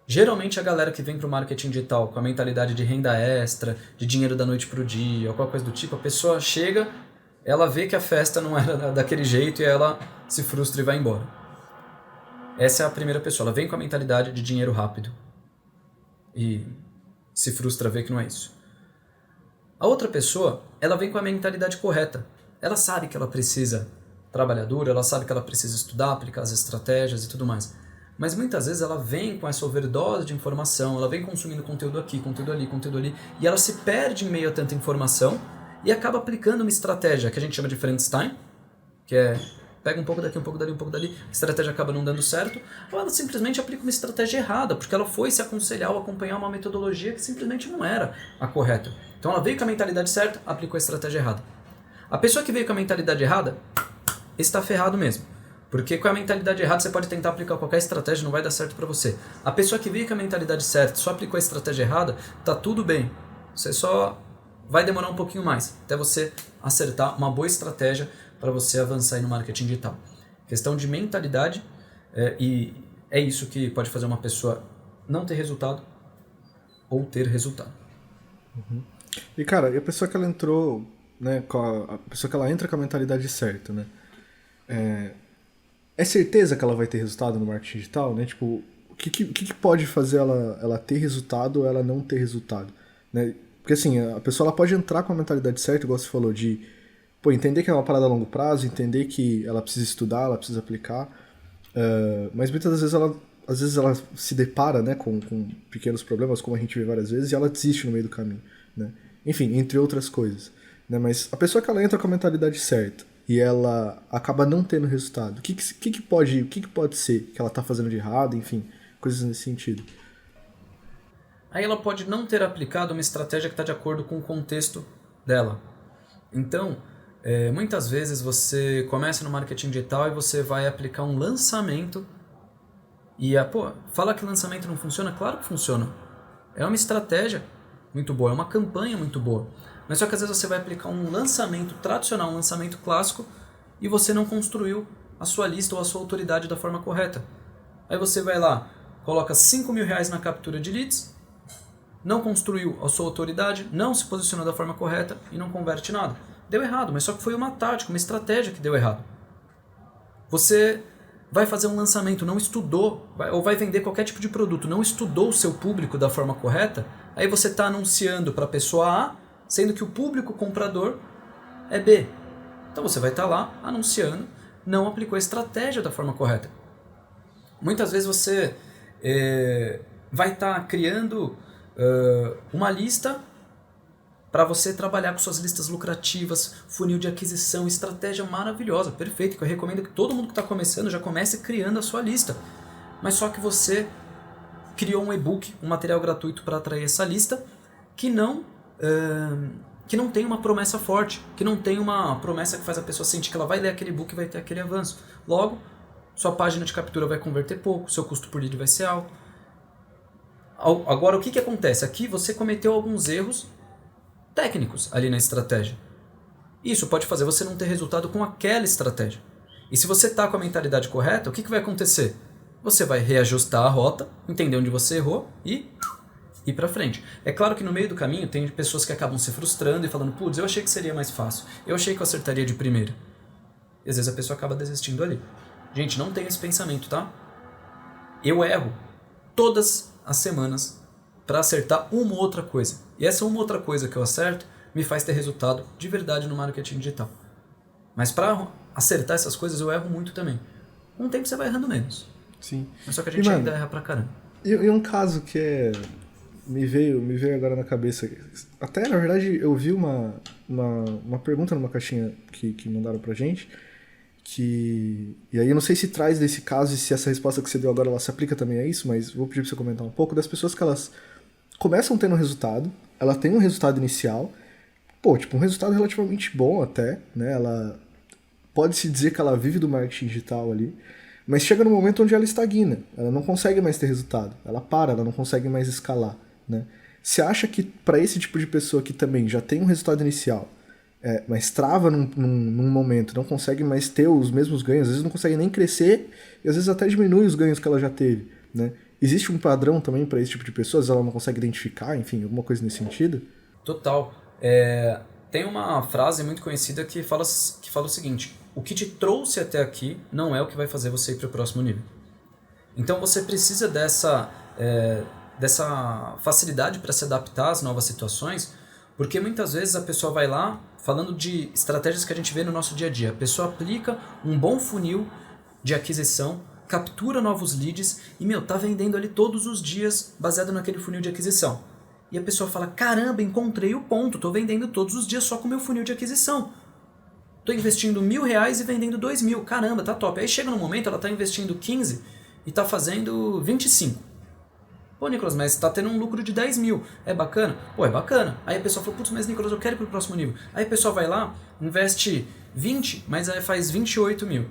B: Geralmente a galera que vem para o marketing digital com a mentalidade de renda extra, de dinheiro da noite para o dia, ou qualquer coisa do tipo, a pessoa chega, ela vê que a festa não era daquele jeito e ela se frustra e vai embora. Essa é a primeira pessoa, ela vem com a mentalidade de dinheiro rápido e se frustra, vê que não é isso. A outra pessoa, ela vem com a mentalidade correta. Ela sabe que ela precisa trabalhar duro, ela sabe que ela precisa estudar, aplicar as estratégias e tudo mais. Mas muitas vezes ela vem com essa overdose de informação, ela vem consumindo conteúdo aqui, conteúdo ali, e ela se perde em meio a tanta informação e acaba aplicando uma estratégia que a gente chama de Frankenstein, que é pega um pouco daqui, um pouco dali, um pouco dali, a estratégia acaba não dando certo, ou ela simplesmente aplica uma estratégia errada, porque ela foi se aconselhar ou acompanhar uma metodologia que simplesmente não era a correta. Então ela veio com a mentalidade certa, aplicou a estratégia errada. A pessoa que veio com a mentalidade errada está ferrado mesmo. Porque com a mentalidade errada você pode tentar aplicar qualquer estratégia, não vai dar certo para você. A pessoa que veio com a mentalidade certa, só aplicou a estratégia errada, tá tudo bem. Você só vai demorar um pouquinho mais até você acertar uma boa estratégia para você avançar aí no marketing digital. Questão de mentalidade, e é isso que pode fazer uma pessoa não ter resultado ou ter resultado.
A: Uhum. E cara, e a pessoa que ela entrou, né, a pessoa que ela entra com a mentalidade certa, né? É certeza que ela vai ter resultado no marketing digital, né? Tipo, que pode fazer ela ter resultado ou ela não ter resultado, né? Porque assim, a pessoa ela pode entrar com a mentalidade certa, igual você falou, de entender que é uma parada a longo prazo, entender que ela precisa estudar, ela precisa aplicar, mas muitas das vezes ela se depara, né, com pequenos problemas, como a gente vê várias vezes, e ela desiste no meio do caminho, né? Enfim, entre outras coisas, né? Mas a pessoa que ela entra com a mentalidade certa e ela acaba não tendo resultado, o que pode ser que ela está fazendo de errado, enfim, coisas nesse sentido.
B: Aí ela pode não ter aplicado uma estratégia que está de acordo com o contexto dela. Então, muitas vezes você começa no marketing digital e você vai aplicar um lançamento e, fala que lançamento não funciona? Claro que funciona. É uma estratégia muito boa, é uma campanha muito boa. Mas só que às vezes você vai aplicar um lançamento tradicional, um lançamento clássico, e você não construiu a sua lista ou a sua autoridade da forma correta. Aí você vai lá, coloca R$5.000 na captura de leads, não construiu a sua autoridade, não se posicionou da forma correta e não converte nada. Deu errado, mas só que foi uma tática, uma estratégia que deu errado. Você vai fazer um lançamento, não estudou, ou vai vender qualquer tipo de produto, não estudou o seu público da forma correta, aí você está anunciando para a pessoa A, sendo que o público comprador é B. Então você vai estar lá anunciando, não aplicou a estratégia da forma correta. Muitas vezes você vai estar criando uma lista para você trabalhar com suas listas lucrativas, funil de aquisição, estratégia maravilhosa, perfeito, que eu recomendo que todo mundo que está começando já comece criando a sua lista. Mas só que você criou um e-book, um material gratuito para atrair essa lista, que não tem uma promessa forte, que não tem uma promessa que faz a pessoa sentir que ela vai ler aquele e-book e vai ter aquele avanço. Logo, sua página de captura vai converter pouco, seu custo por lead vai ser alto. Agora, o que acontece? Aqui você cometeu alguns erros técnicos ali na estratégia. Isso pode fazer você não ter resultado com aquela estratégia. E se você está com a mentalidade correta, o que vai acontecer? Você vai reajustar a rota, entender onde você errou e ir para frente. É claro que no meio do caminho tem pessoas que acabam se frustrando e falando, putz, eu achei que seria mais fácil, eu achei que eu acertaria de primeira. E às vezes a pessoa acaba desistindo ali. Gente, não tenha esse pensamento, tá? Eu erro todas as semanas para acertar uma ou outra coisa. E essa uma outra coisa que eu acerto me faz ter resultado de verdade no marketing digital. Mas para acertar essas coisas eu erro muito também. Com o tempo você vai errando menos.
A: Sim.
B: Mas só que a gente ainda erra pra caramba.
A: E um caso que me veio agora na cabeça. Até, na verdade, eu vi uma pergunta numa caixinha que mandaram pra gente. E aí eu não sei se traz desse caso e se essa resposta que você deu agora ela se aplica também a isso, mas vou pedir pra você comentar um pouco das pessoas que elas começam tendo um resultado, ela tem um resultado inicial, um resultado relativamente bom até, né? Ela pode-se dizer que ela vive do marketing digital ali, mas chega num momento onde ela estagna, ela não consegue mais ter resultado, ela não consegue mais escalar, né? Você acha que para esse tipo de pessoa que também já tem um resultado inicial, mas trava num momento, não consegue mais ter os mesmos ganhos, às vezes não consegue nem crescer, e às vezes até diminui os ganhos que ela já teve, né? Existe um padrão também para esse tipo de pessoas? Ela não consegue identificar, enfim, alguma coisa nesse sentido?
B: Total. Tem uma frase muito conhecida que fala o seguinte: o que te trouxe até aqui não é o que vai fazer você ir para o próximo nível. Então você precisa dessa facilidade para se adaptar às novas situações, porque muitas vezes a pessoa vai lá, falando de estratégias que a gente vê no nosso dia a dia, a pessoa aplica um bom funil de aquisição, captura novos leads e, tá vendendo ali todos os dias baseado naquele funil de aquisição. E a pessoa fala, caramba, encontrei o ponto, tô vendendo todos os dias só com o meu funil de aquisição. Tô investindo R$1.000 e vendendo 2.000, caramba, tá top. Aí chega no momento, ela tá investindo 15 e tá fazendo 25. Pô, Nicolas, mas tá tendo um lucro de 10.000, é bacana? Pô, é bacana. Aí a pessoa fala, putz, mas Nicolas, eu quero ir pro próximo nível. Aí a pessoa vai lá, investe 20, mas aí faz 28.000.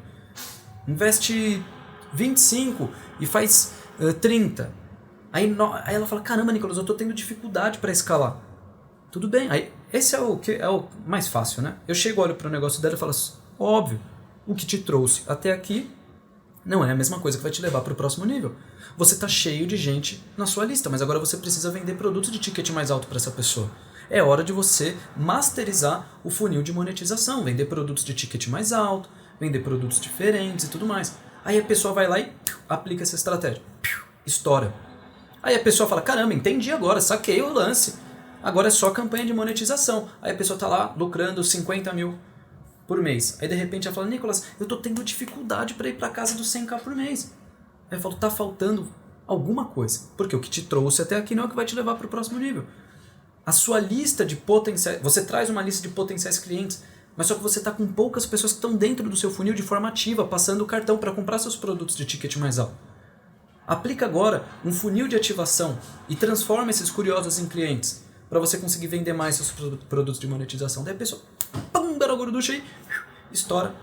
B: Investe 25 e faz 30. Aí ela fala, caramba, Nicolas, eu tô tendo dificuldade para escalar. Tudo bem, aí esse é o mais fácil, né? Eu chego, olho pro negócio dela e falo assim, óbvio, o que te trouxe até aqui não é a mesma coisa que vai te levar para o próximo nível. Você tá cheio de gente na sua lista, mas agora você precisa vender produtos de ticket mais alto para essa pessoa. É hora de você masterizar o funil de monetização, vender produtos de ticket mais alto, vender produtos diferentes e tudo mais. Aí a pessoa vai lá e aplica essa estratégia. estoura. Aí a pessoa fala, caramba, entendi agora, saquei o lance. Agora é só campanha de monetização. Aí a pessoa tá lá lucrando 50 mil por mês. Aí de repente ela fala, Nicolas, eu tô tendo dificuldade para ir para casa dos 100k por mês. Aí eu falo, tá faltando alguma coisa. Porque o que te trouxe até aqui não é o que vai te levar para o próximo nível. A sua lista de potenciais... Você traz uma lista de potenciais clientes, mas só que você está com poucas pessoas que estão dentro do seu funil de forma ativa, passando o cartão para comprar seus produtos de ticket mais alto. Aplica agora um funil de ativação e transforma esses curiosos em clientes para você conseguir vender mais seus produtos de monetização. Daí a pessoa, pum, dá a gorducha aí, estoura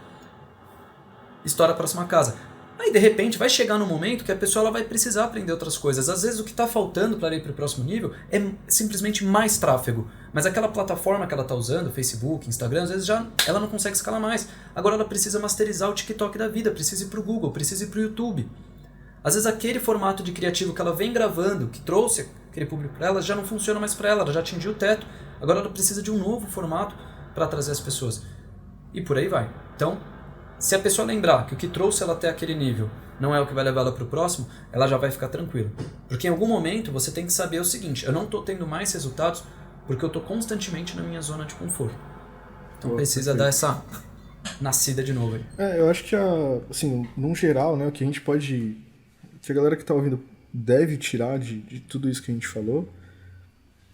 B: a próxima casa. Aí de repente vai chegar no momento que a pessoa ela vai precisar aprender outras coisas. Às vezes o que está faltando para ir para o próximo nível é simplesmente mais tráfego. Mas aquela plataforma que ela está usando, Facebook, Instagram, às vezes já ela não consegue escalar mais. Agora ela precisa masterizar o TikTok da vida, precisa ir para o Google, precisa ir para o YouTube. Às vezes aquele formato de criativo que ela vem gravando, que trouxe aquele público para ela, já não funciona mais para ela já atingiu o teto. Agora ela precisa de um novo formato para trazer as pessoas. E por aí vai. Então, se a pessoa lembrar que o que trouxe ela até aquele nível não é o que vai levar ela para o próximo, ela já vai ficar tranquila. Porque em algum momento você tem que saber o seguinte, eu não estou tendo mais resultados porque eu estou constantemente na minha zona de conforto. Então precisa dar essa nascida de novo aí.
A: Eu acho que, assim, num geral, né, o que a gente pode... que a galera que está ouvindo deve tirar de tudo isso que a gente falou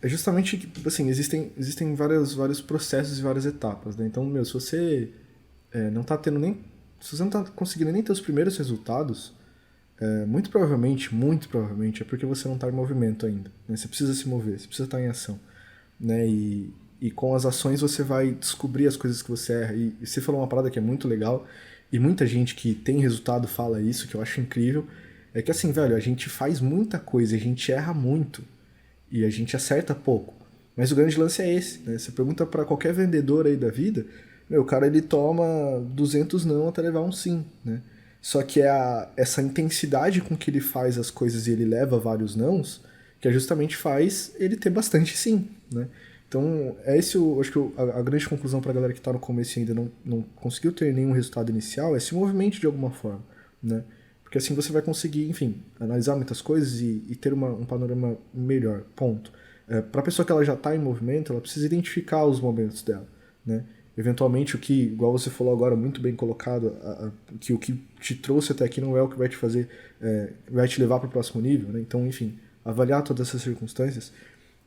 A: é justamente que, assim, existem vários processos e várias etapas, né? Então, se você não tá tendo nem... Se você não tá conseguindo nem ter os primeiros resultados, muito provavelmente é porque você não tá em movimento ainda, né? Você precisa se mover, você precisa estar em ação, né? E com as ações você vai descobrir as coisas que você erra. E você falou uma parada que é muito legal, e muita gente que tem resultado fala isso, que eu acho incrível, é que assim, velho, a gente faz muita coisa, a gente erra muito, e a gente acerta pouco. Mas o grande lance é esse, né? Você pergunta pra qualquer vendedor aí da vida, o cara ele toma 200 não até levar um sim, né? Só que essa intensidade com que ele faz as coisas e ele leva vários nãos, que justamente faz ele ter bastante sim, né? Então, acho que a grande conclusão pra galera que tá no começo e ainda não conseguiu ter nenhum resultado inicial é se movimente de alguma forma, né? Porque assim você vai conseguir, enfim, analisar muitas coisas e ter um panorama melhor, ponto. Para a pessoa que ela já está em movimento, ela precisa identificar os momentos dela, né? Eventualmente o que, igual você falou agora, muito bem colocado, que o que te trouxe até aqui não é o que vai te fazer, vai te levar para o próximo nível, né? Então, enfim, avaliar todas essas circunstâncias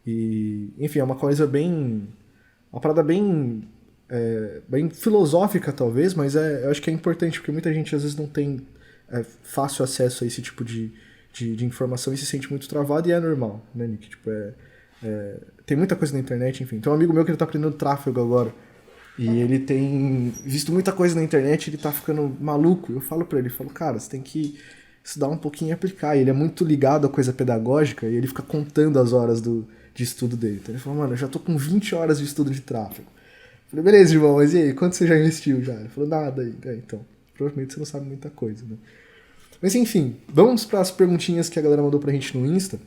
A: e, enfim, é uma coisa uma parada bem filosófica talvez, mas eu acho que é importante, porque muita gente às vezes não tem fácil acesso a esse tipo de informação e se sente muito travado, e é normal, né, Nick? Tipo, tem muita coisa na internet, enfim. Tem um amigo meu que ele tá aprendendo tráfego agora, e ele tem visto muita coisa na internet, ele tá ficando maluco. Eu falo pra ele, cara, você tem que estudar um pouquinho e aplicar. E ele é muito ligado à coisa pedagógica, e ele fica contando as horas de estudo dele. Então ele falou, mano, eu já tô com 20 horas de estudo de tráfego. Eu falei, beleza, irmão, mas e aí, quanto você já investiu já? Ele falou, nada aí. Então, provavelmente você não sabe muita coisa, né? Mas enfim, vamos para as perguntinhas que a galera mandou pra gente no Insta.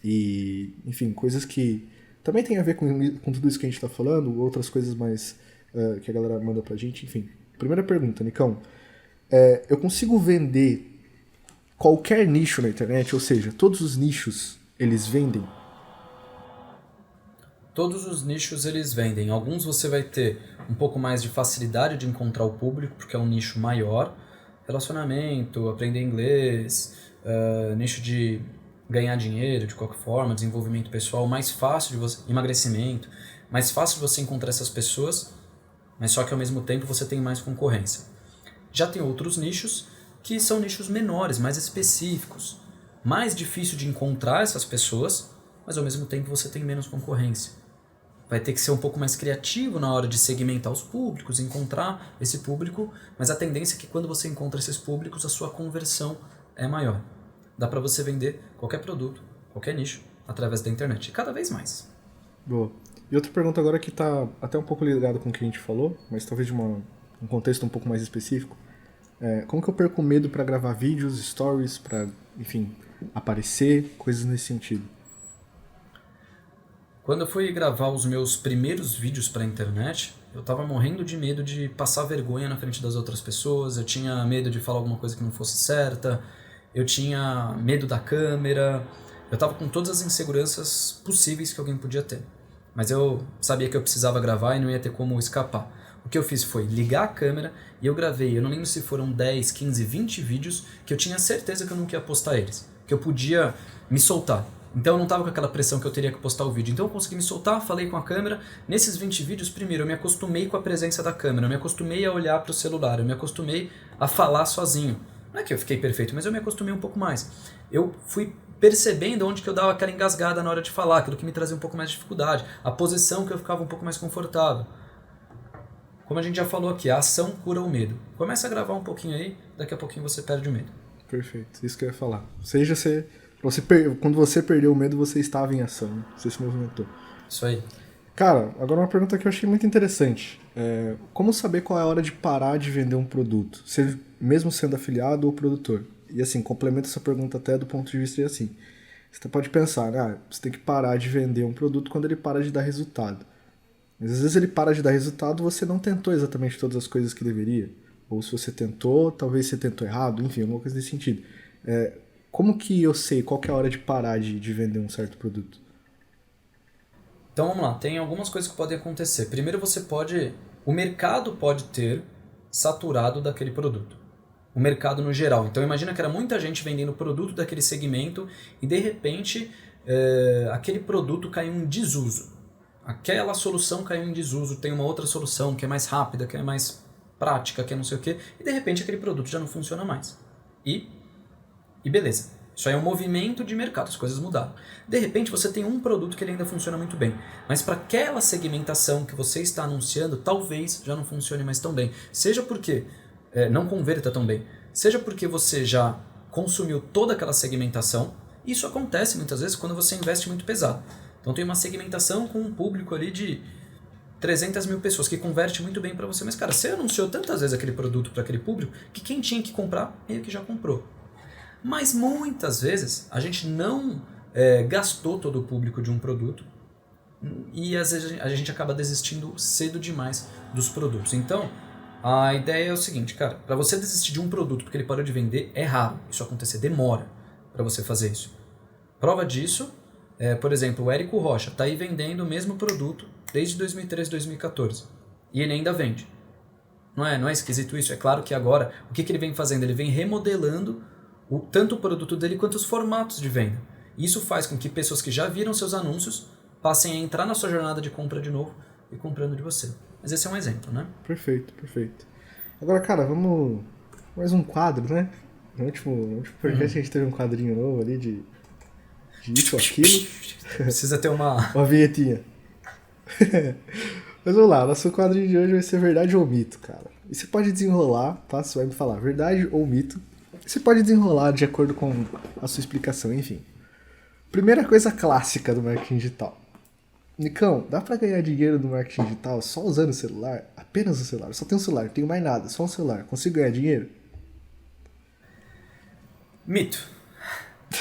A: E, enfim, coisas que também tem a ver com tudo isso que a gente tá falando, outras coisas mais que a galera manda pra gente, enfim. Primeira pergunta, Nicão. Eu consigo vender qualquer nicho na internet? Ou seja, todos os nichos, eles vendem?
B: Todos os nichos eles vendem. Alguns você vai ter um pouco mais de facilidade de encontrar o público, porque é um nicho maior. Relacionamento, aprender inglês, nicho de ganhar dinheiro de qualquer forma, desenvolvimento pessoal, mais fácil de você, emagrecimento, mais fácil de você encontrar essas pessoas, mas só que ao mesmo tempo você tem mais concorrência. Já tem outros nichos que são nichos menores, mais específicos, mais difícil de encontrar essas pessoas, mas ao mesmo tempo você tem menos concorrência. Vai ter que ser um pouco mais criativo na hora de segmentar os públicos, encontrar esse público, mas a tendência é que quando você encontra esses públicos, a sua conversão é maior. Dá para você vender qualquer produto, qualquer nicho, através da internet, e cada vez mais.
A: Boa. E outra pergunta agora que está até um pouco ligada com o que a gente falou, mas talvez de um contexto um pouco mais específico. Como que eu perco o medo para gravar vídeos, stories, para, enfim, aparecer, coisas nesse sentido?
B: Quando eu fui gravar os meus primeiros vídeos para a internet, eu tava morrendo de medo de passar vergonha na frente das outras pessoas, eu tinha medo de falar alguma coisa que não fosse certa, eu tinha medo da câmera, eu tava com todas as inseguranças possíveis que alguém podia ter. Mas eu sabia que eu precisava gravar e não ia ter como escapar. O que eu fiz foi ligar a câmera e eu gravei, eu não lembro se foram 10, 15, 20 vídeos que eu tinha certeza que eu não ia postar eles, que eu podia me soltar. Então eu não estava com aquela pressão que eu teria que postar o vídeo. Então eu consegui me soltar, falei com a câmera. Nesses 20 vídeos, primeiro, eu me acostumei com a presença da câmera, eu me acostumei a olhar para o celular, eu me acostumei a falar sozinho. Não é que eu fiquei perfeito, mas eu me acostumei um pouco mais. Eu fui percebendo onde que eu dava aquela engasgada na hora de falar, aquilo que me trazia um pouco mais de dificuldade, a posição que eu ficava um pouco mais confortável. Como a gente já falou aqui, a ação cura o medo. Começa a gravar um pouquinho aí, daqui a pouquinho você perde o medo.
A: Perfeito, isso que eu ia falar. Quando você perdeu o medo, você estava em ação, né? Você se movimentou.
B: Isso aí.
A: Cara, agora uma pergunta que eu achei muito interessante. Como saber qual é a hora de parar de vender um produto? Mesmo sendo afiliado ou produtor? E assim, complementa essa pergunta até do ponto de vista de assim. Você pode pensar, você tem que parar de vender um produto quando ele para de dar resultado. Mas às vezes ele para de dar resultado, você não tentou exatamente todas as coisas que deveria. Ou se você tentou, talvez você tentou errado, enfim, alguma coisa nesse sentido. Como que eu sei qual que é a hora de parar de vender um certo produto?
B: Então vamos lá, tem algumas coisas que podem acontecer. Primeiro o mercado pode ter saturado daquele produto. O mercado no geral. Então imagina que era muita gente vendendo produto daquele segmento e de repente aquele produto caiu em desuso. Aquela solução caiu em desuso, tem uma outra solução que é mais rápida, que é mais prática, que é não sei o quê, e de repente aquele produto já não funciona mais. E beleza. Isso aí é um movimento de mercado, as coisas mudaram. De repente você tem um produto que ele ainda funciona muito bem, mas para aquela segmentação que você está anunciando, talvez já não funcione mais tão bem. Seja porque não converta tão bem, seja porque você já consumiu toda aquela segmentação. Isso acontece muitas vezes quando você investe muito pesado. Então tem uma segmentação com um público ali de 300 mil pessoas que converte muito bem para você. Mas cara, você anunciou tantas vezes aquele produto para aquele público que quem tinha que comprar, meio que já comprou. Mas muitas vezes a gente não gastou todo o público de um produto e às vezes a gente acaba desistindo cedo demais dos produtos. Então a ideia é o seguinte, cara, para você desistir de um produto porque ele parou de vender é raro isso acontecer, demora para você fazer isso. Prova disso, por exemplo, o Érico Rocha está aí vendendo o mesmo produto desde 2013, 2014 e ele ainda vende. Não é esquisito isso? É claro que agora, o que ele vem fazendo? Ele vem remodelando tanto o produto dele quanto os formatos de venda. Isso faz com que pessoas que já viram seus anúncios passem a entrar na sua jornada de compra de novo e comprando de você. Mas esse é um exemplo, né?
A: Perfeito, perfeito. Agora, cara, vamos... mais um quadro, né? No último podcast a gente teve um quadrinho novo ali de isso ou aquilo.
B: Precisa ter uma...
A: uma vinhetinha. Mas vamos lá, nosso quadrinho de hoje vai ser verdade ou mito, cara. E você pode desenrolar, tá? Você vai me falar verdade ou mito. Você pode desenrolar de acordo com a sua explicação, enfim. Primeira coisa clássica do marketing digital. Nicão, dá pra ganhar dinheiro no marketing digital só usando o celular? Apenas o celular. Só tenho um celular, não tenho mais nada, só um celular. Consigo ganhar dinheiro?
B: Mito.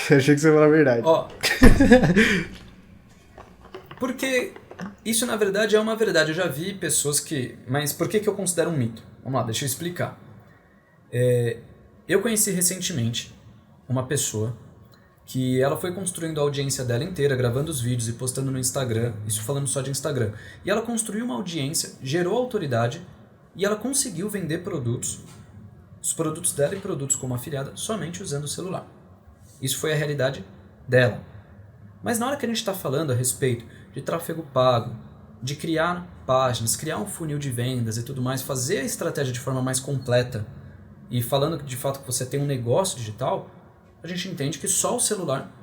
A: Achei que você ia falar a verdade.
B: Ó. Porque isso na verdade é uma verdade. Eu já vi pessoas que... Mas por que eu considero um mito? Vamos lá, deixa eu explicar. Eu conheci recentemente uma pessoa que ela foi construindo a audiência dela inteira, gravando os vídeos e postando no Instagram, isso falando só de Instagram. E ela construiu uma audiência, gerou autoridade e ela conseguiu vender produtos, os produtos dela e produtos como afiliada, somente usando o celular. Isso foi a realidade dela. Mas na hora que a gente está falando a respeito de tráfego pago, de criar páginas, criar um funil de vendas e tudo mais, fazer a estratégia de forma mais completa, e falando de fato que você tem um negócio digital, a gente entende que só o celular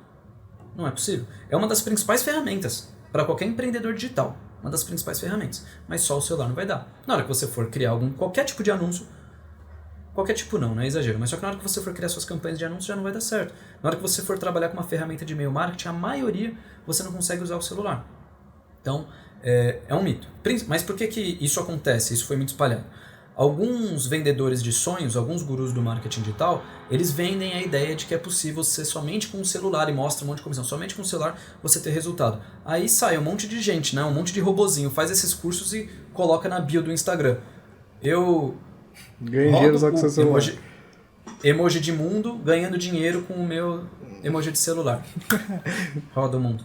B: não é possível. É uma das principais ferramentas para qualquer empreendedor digital. Uma das principais ferramentas. Mas só o celular não vai dar. Na hora que você for criar qualquer tipo de anúncio, qualquer tipo não é exagero, mas só que na hora que você for criar suas campanhas de anúncio já não vai dar certo. Na hora que você for trabalhar com uma ferramenta de e-mail marketing, a maioria você não consegue usar o celular. Então, é um mito. Mas por que isso acontece? Isso foi muito espalhado. Alguns vendedores de sonhos, alguns gurus do marketing digital, eles vendem a ideia de que é possível ser somente com o celular e mostra um monte de comissão, somente com o celular você ter resultado. Aí sai um monte de gente, né? Um monte de robozinho, faz esses cursos e coloca na bio do Instagram. Eu
A: ganhei dinheiro só com o seu celular.
B: emoji de mundo ganhando dinheiro com o meu emoji de celular. Roda o mundo.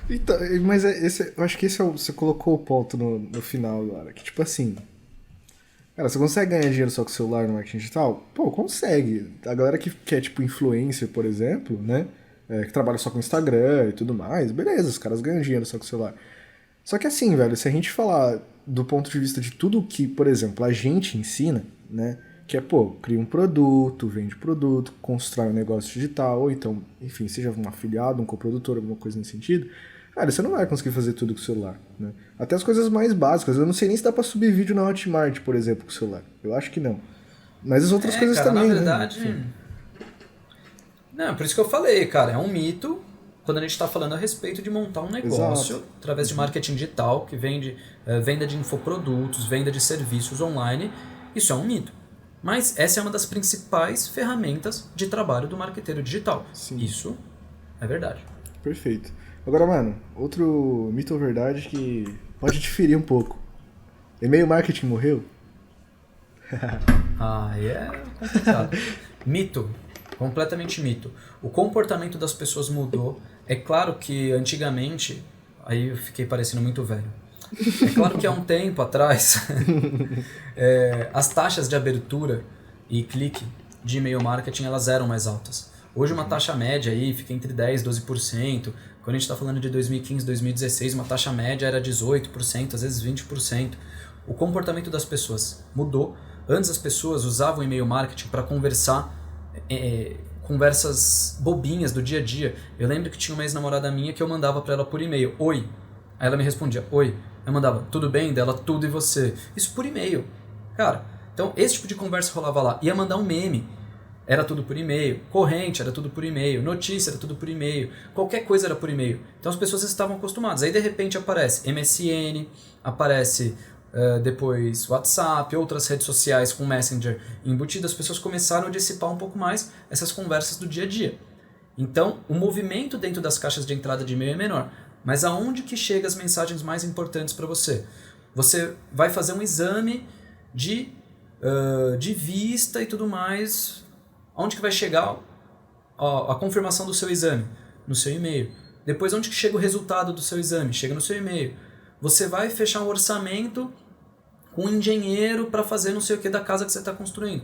A: Então, mas eu acho que esse você colocou o ponto no final agora. Que tipo assim. Cara, você consegue ganhar dinheiro só com o celular no marketing digital? Pô, consegue. A galera que é tipo influencer, por exemplo, né? Que trabalha só com Instagram e tudo mais, beleza, os caras ganham dinheiro só com o celular. Só que assim, velho, se a gente falar do ponto de vista de tudo que, por exemplo, a gente ensina, né? Que é, pô, cria um produto, vende produto, constrói um negócio digital, ou então, enfim, seja um afiliado, um coprodutor, alguma coisa nesse sentido, cara, você não vai conseguir fazer tudo com o celular, né? Até as coisas mais básicas. Eu não sei nem se dá pra subir vídeo na Hotmart, por exemplo, com o celular. Eu acho que não. Mas as outras coisas
B: Cara,
A: também,
B: na
A: né?
B: verdade...
A: Enfim.
B: Não, por isso que eu falei, cara, é um mito quando a gente está falando a respeito de montar um negócio
A: Exato.
B: através de marketing digital, que vende venda de infoprodutos, venda de serviços online. Isso é um mito. Mas essa é uma das principais ferramentas de trabalho do marqueteiro digital.
A: Sim.
B: Isso é verdade.
A: Perfeito. Agora, mano, outro mito ou verdade que pode diferir um pouco. E-mail marketing morreu?
B: Aí é complicado. Mito. Completamente mito. O comportamento das pessoas mudou. É claro que antigamente, aí eu fiquei parecendo muito velho. É claro que há um tempo atrás, as taxas de abertura e clique de e-mail marketing elas eram mais altas. Hoje uma taxa média aí fica entre 10% e 12%. Quando a gente está falando de 2015, 2016, uma taxa média era 18%, às vezes 20%. O comportamento das pessoas mudou. Antes as pessoas usavam e-mail marketing para conversar, conversas bobinhas do dia a dia. Eu lembro que tinha uma ex-namorada minha que eu mandava para ela por e-mail, oi. Aí ela me respondia, oi. Eu mandava, tudo bem? Dela, tudo e você? Isso por e-mail. Cara, então esse tipo de conversa rolava lá. Ia mandar um meme, era tudo por e-mail. Corrente era tudo por e-mail. Notícia era tudo por e-mail. Qualquer coisa era por e-mail. Então as pessoas estavam acostumadas. Aí de repente aparece MSN, aparece depois WhatsApp, outras redes sociais com Messenger embutido. As pessoas começaram a dissipar um pouco mais essas conversas do dia a dia. Então o movimento dentro das caixas de entrada de e-mail é menor. Mas aonde que chegam as mensagens mais importantes para você? Você vai fazer um exame de vista e tudo mais. Onde que vai chegar a confirmação do seu exame? No seu e-mail. Depois, onde que chega o resultado do seu exame? Chega no seu e-mail. Você vai fechar um orçamento com um engenheiro para fazer não sei o que da casa que você está construindo.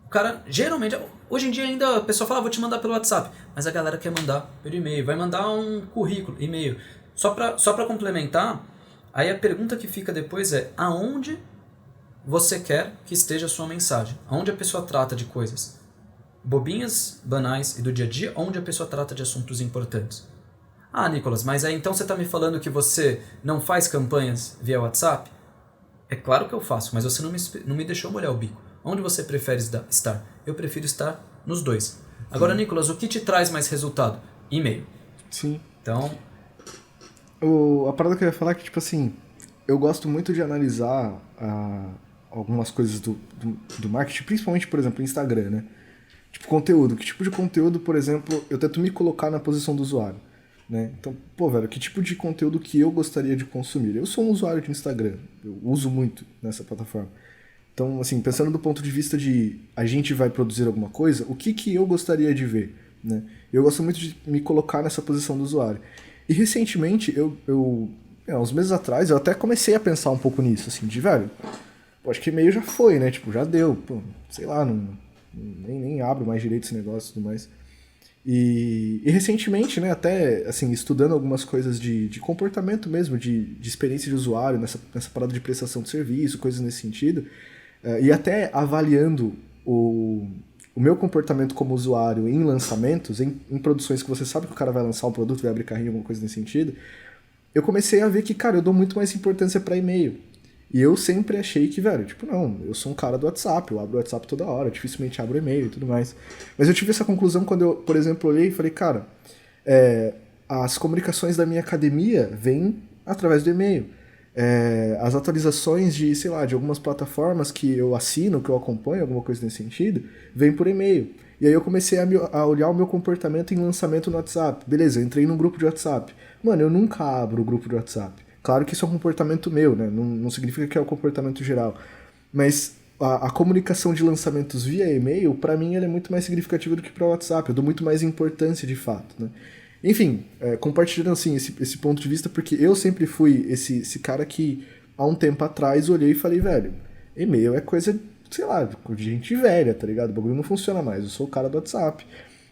B: O cara, geralmente, hoje em dia ainda a pessoa fala, vou te mandar pelo WhatsApp, mas a galera quer mandar pelo e-mail, vai mandar um currículo, e-mail. Só para complementar, aí a pergunta que fica depois é, aonde você quer que esteja a sua mensagem? Aonde a pessoa trata de coisas bobinhas, banais e do dia a dia, onde a pessoa trata de assuntos importantes? Ah, Nicolas, mas aí então você está me falando que você não faz campanhas via WhatsApp? É claro que eu faço, mas você não me deixou molhar o bico. Onde você prefere estar? Eu prefiro estar nos dois. Agora, Nicolas, o que te traz mais resultado? E-mail.
A: Sim.
B: Então...
A: A parada que eu ia falar é que, tipo assim, eu gosto muito de analisar algumas coisas do marketing, principalmente, por exemplo, Instagram, né? Tipo, conteúdo. Que tipo de conteúdo, por exemplo, eu tento me colocar na posição do usuário, né? Então, pô, velho, que tipo de conteúdo que eu gostaria de consumir? Eu sou um usuário de Instagram, eu uso muito nessa plataforma. Então, assim, pensando do ponto de vista de a gente vai produzir alguma coisa, o que eu gostaria de ver, né? Eu gosto muito de me colocar nessa posição do usuário. E recentemente, uns meses atrás, eu até comecei a pensar um pouco nisso, assim, de, velho, pô, acho que e-mail já foi, né? Tipo, já deu, pô, sei lá, nem abro mais direito esse negócio e tudo mais. E recentemente, né, até, assim, estudando algumas coisas de comportamento mesmo, de experiência de usuário, nessa parada de prestação de serviço, coisas nesse sentido, e até avaliando o meu comportamento como usuário em lançamentos, em produções que você sabe que o cara vai lançar um produto, vai abrir carrinho, alguma coisa nesse sentido, eu comecei a ver que, cara, eu dou muito mais importância para e-mail. E eu sempre achei que, velho, tipo, não, eu sou um cara do WhatsApp, eu abro o WhatsApp toda hora, dificilmente abro e-mail e tudo mais. Mas eu tive essa conclusão quando eu, por exemplo, olhei e falei, cara, as comunicações da minha academia vêm através do e-mail. As atualizações de, sei lá, de algumas plataformas que eu assino, que eu acompanho, alguma coisa nesse sentido, vem por e-mail. E aí eu comecei a olhar o meu comportamento em lançamento no WhatsApp. Beleza, eu entrei num grupo de WhatsApp. Mano, eu nunca abro o grupo de WhatsApp. Claro que isso é um comportamento meu, né? Não significa que é o comportamento geral. Mas a comunicação de lançamentos via e-mail, pra mim, ela é muito mais significativa do que para o WhatsApp. Eu dou muito mais importância, de fato, né? Enfim, compartilhando assim esse ponto de vista, porque eu sempre fui esse cara que, há um tempo atrás, olhei e falei, velho, e-mail é coisa, sei lá, de gente velha, tá ligado? O bagulho não funciona mais, eu sou o cara do WhatsApp.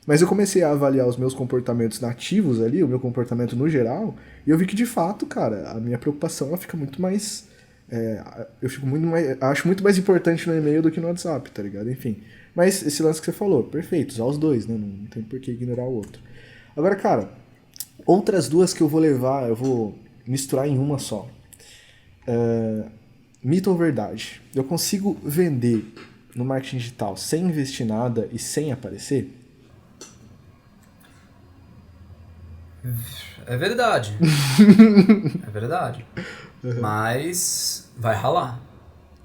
A: Mas eu comecei a avaliar os meus comportamentos nativos ali, o meu comportamento no geral, e eu vi que, de fato, cara, a minha preocupação, ela fica muito mais... eu fico muito mais... Acho muito mais importante no e-mail do que no WhatsApp, tá ligado? Enfim. Mas esse lance que você falou, perfeito, usar os dois, né? Não tem por que ignorar o outro. Agora, cara, outras duas que eu vou levar, eu vou misturar em uma só. Mito ou verdade? Eu consigo vender no marketing digital sem investir nada e sem aparecer?
B: É verdade. É verdade. Mas vai ralar.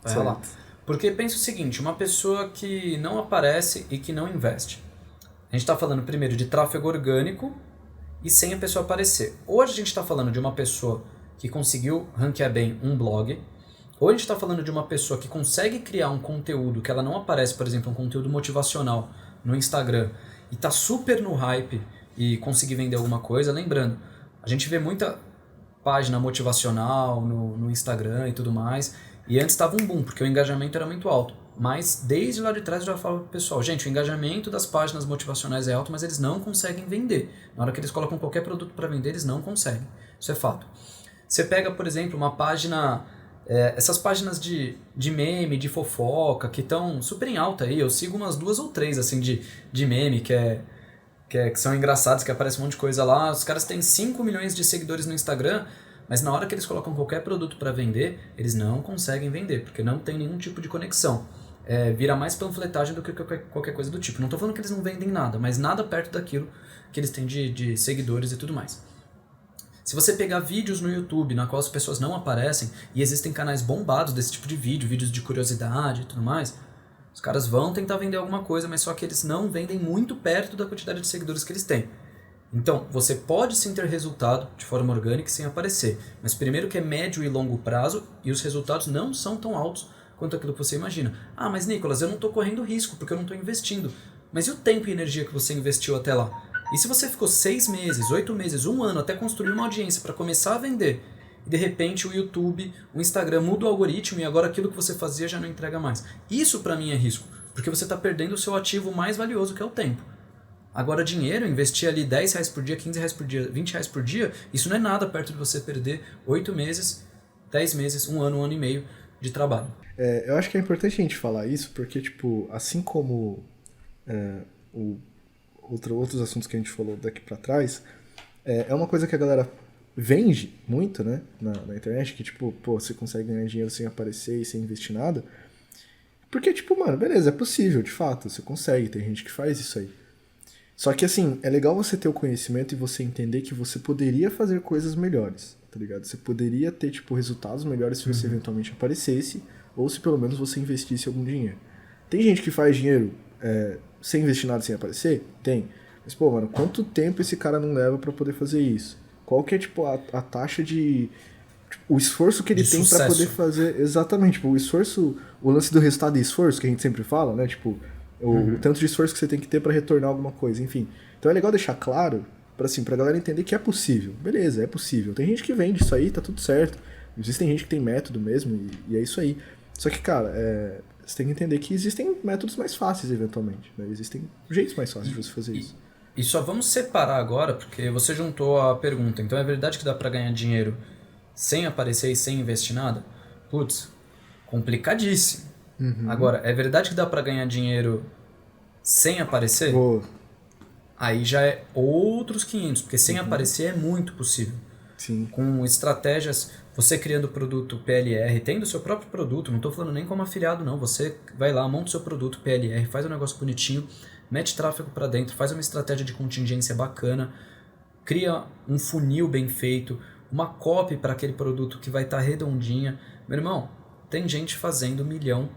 B: Vai
A: Certo.
B: ralar. Porque pensa o seguinte, uma pessoa que não aparece e que não investe. A gente está falando primeiro de tráfego orgânico e sem a pessoa aparecer. Hoje a gente está falando de uma pessoa que conseguiu ranquear bem um blog, ou a gente está falando de uma pessoa que consegue criar um conteúdo que ela não aparece, por exemplo, um conteúdo motivacional no Instagram, e está super no hype e conseguir vender alguma coisa. Lembrando, a gente vê muita página motivacional no Instagram e tudo mais, e antes estava um boom, porque o engajamento era muito alto. Mas desde lá de trás eu já falo pro pessoal, gente, o engajamento das páginas motivacionais é alto, mas eles não conseguem vender. Na hora que eles colocam qualquer produto para vender, eles não conseguem. Isso é fato. Você pega, por exemplo, uma página... essas páginas de meme, de fofoca, que estão super em alta aí. Eu sigo umas 2 ou 3 assim, de meme, que são engraçados, que aparece um monte de coisa lá. Os caras têm 5 milhões de seguidores no Instagram, mas na hora que eles colocam qualquer produto para vender, eles não conseguem vender, porque não tem nenhum tipo de conexão. Vira mais panfletagem do que qualquer coisa do tipo. Não estou falando que eles não vendem nada, mas nada perto daquilo que eles têm de seguidores e tudo mais. Se você pegar vídeos no YouTube na qual as pessoas não aparecem, e existem canais bombados desse tipo de vídeo, vídeos de curiosidade e tudo mais, os caras vão tentar vender alguma coisa, mas só que eles não vendem muito perto da quantidade de seguidores que eles têm. Então, você pode sim ter resultado de forma orgânica sem aparecer, mas primeiro que é médio e longo prazo, e os resultados não são tão altos quanto aquilo que você imagina. Ah, mas Nicolas, eu não estou correndo risco porque eu não estou investindo. Mas e o tempo e energia que você investiu até lá? E se você ficou 6 meses, 8 meses, 1 ano até construir uma audiência para começar a vender, e de repente o YouTube, o Instagram muda o algoritmo e agora aquilo que você fazia já não entrega mais? Isso para mim é risco, porque você está perdendo o seu ativo mais valioso, que é o tempo. Agora dinheiro, investir ali R$10 por dia, R$15 por dia, R$20 por dia, isso não é nada perto de você perder 8 meses, 10 meses, 1 ano e meio de trabalho.
A: Eu acho que é importante a gente falar isso, porque, tipo, assim como outros assuntos que a gente falou daqui pra trás, é uma coisa que a galera vende muito, né, na internet, que, tipo, pô, você consegue ganhar dinheiro sem aparecer e sem investir nada. Porque, tipo, mano, beleza, é possível, de fato, você consegue, tem gente que faz isso aí. Só que, assim, é legal você ter o conhecimento e você entender que você poderia fazer coisas melhores, tá ligado? Você poderia ter, tipo, resultados melhores se você eventualmente aparecesse, ou se pelo menos você investisse algum dinheiro. Tem gente que faz dinheiro sem investir nada, sem aparecer? Tem. Mas, pô, mano, quanto tempo esse cara não leva pra poder fazer isso? Qual que é, tipo, a taxa de... Tipo, o esforço que ele tem pra poder fazer... Exatamente, tipo, o esforço... O lance do resultado e esforço, que a gente sempre fala, né? Tipo, o tanto de esforço que você tem que ter pra retornar alguma coisa, enfim. Então é legal deixar claro, pra galera entender que é possível. Beleza, é possível. Tem gente que vende isso aí, tá tudo certo. Existem gente que tem método mesmo, e é isso aí. Só que, cara, você tem que entender que existem métodos mais fáceis, eventualmente. Né? Existem jeitos mais fáceis de você fazer isso.
B: E só vamos separar agora, porque você juntou a pergunta. Então é verdade que dá pra ganhar dinheiro sem aparecer e sem investir nada? Putz, complicadíssimo. Agora, é verdade que dá pra ganhar dinheiro sem aparecer?
A: Boa.
B: Aí já é outros 500, porque sem aparecer é muito possível.
A: Sim.
B: Com estratégias, você criando o produto PLR, tendo o seu próprio produto, não estou falando nem como afiliado não, você vai lá, monta o seu produto PLR, faz um negócio bonitinho, mete tráfego para dentro, faz uma estratégia de contingência bacana, cria um funil bem feito, uma copy para aquele produto que vai estar redondinha. Meu irmão, tem gente fazendo 1 milhão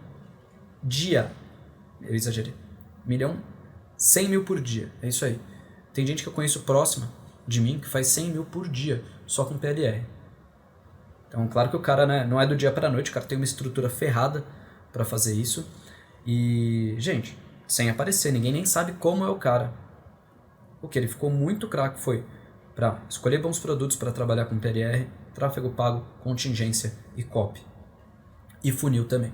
B: dia, eu exagerei, 100 mil por dia, é isso aí. Tem gente que eu conheço próxima de mim que faz 100 mil por dia só com PLR. Então, claro que o cara, né, não é do dia para a noite, o cara tem uma estrutura ferrada para fazer isso. E, gente, sem aparecer, ninguém nem sabe como é o cara. O que ele ficou muito craque foi para escolher bons produtos para trabalhar com PLR, tráfego pago, contingência e copy. E funil também.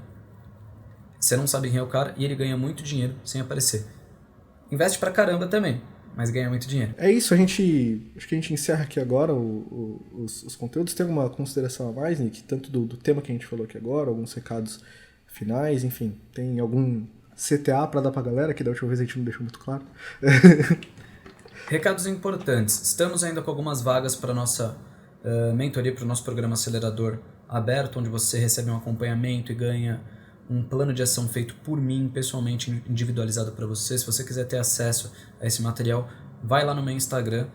B: Você não sabe quem é o cara e ele ganha muito dinheiro sem aparecer. Investe pra caramba também, mas ganha muito dinheiro.
A: É isso, acho que a gente encerra aqui agora os conteúdos. Tem alguma consideração a mais, Nick? Tanto do tema que a gente falou aqui agora, alguns recados finais, enfim. Tem algum CTA pra dar pra galera, que da última vez a gente não deixou muito claro?
B: Recados importantes. Estamos ainda com algumas vagas para nossa mentoria, para o nosso programa acelerador aberto, onde você recebe um acompanhamento e ganha um plano de ação feito por mim, pessoalmente, individualizado para você. Se você quiser ter acesso a esse material, vai lá no meu Instagram,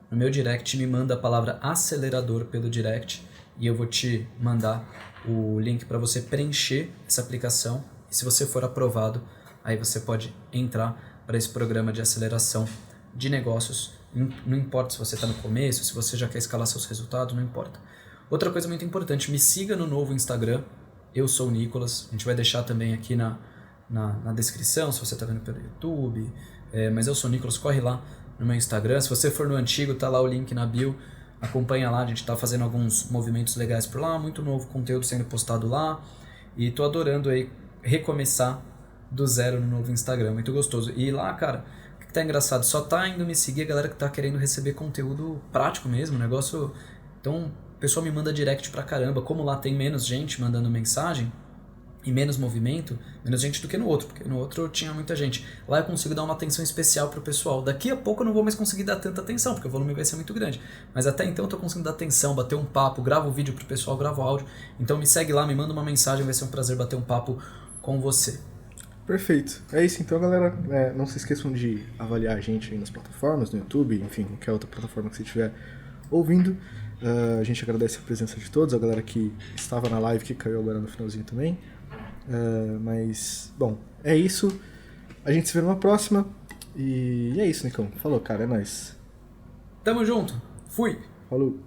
B: no meu direct, me manda a palavra acelerador pelo direct e eu vou te mandar o link para você preencher essa aplicação. E se você for aprovado, aí você pode entrar para esse programa de aceleração de negócios. Não importa se você está no começo, se você já quer escalar seus resultados, não importa. Outra coisa muito importante, me siga no novo Instagram. Eu sou o Nicolas, a gente vai deixar também aqui na descrição, se você está vendo pelo YouTube, mas eu sou o Nicolas, corre lá no meu Instagram. Se você for no antigo, tá lá o link na bio, acompanha lá, a gente está fazendo alguns movimentos legais por lá, muito novo conteúdo sendo postado lá, e tô adorando aí recomeçar do zero no novo Instagram, muito gostoso. E lá, cara, o que tá engraçado, só tá indo me seguir a galera que tá querendo receber conteúdo prático mesmo, negócio, então... O pessoal me manda direct pra caramba, como lá tem menos gente mandando mensagem e menos movimento, menos gente do que no outro, porque no outro tinha muita gente. Lá eu consigo dar uma atenção especial pro pessoal. Daqui a pouco eu não vou mais conseguir dar tanta atenção, porque o volume vai ser muito grande. Mas até então eu tô conseguindo dar atenção, bater um papo, gravo vídeo pro pessoal, gravo áudio. Então me segue lá, me manda uma mensagem, vai ser um prazer bater um papo com você.
A: Perfeito. É isso então, galera. Não se esqueçam de avaliar a gente aí nas plataformas, no YouTube, enfim, qualquer outra plataforma que você estiver ouvindo. A gente agradece a presença de todos, a galera que estava na live, que caiu agora no finalzinho também. Mas, bom, é isso. A gente se vê numa próxima. E é isso, Nicão. Falou, cara. É nóis.
B: Tamo junto. Fui.
A: Falou.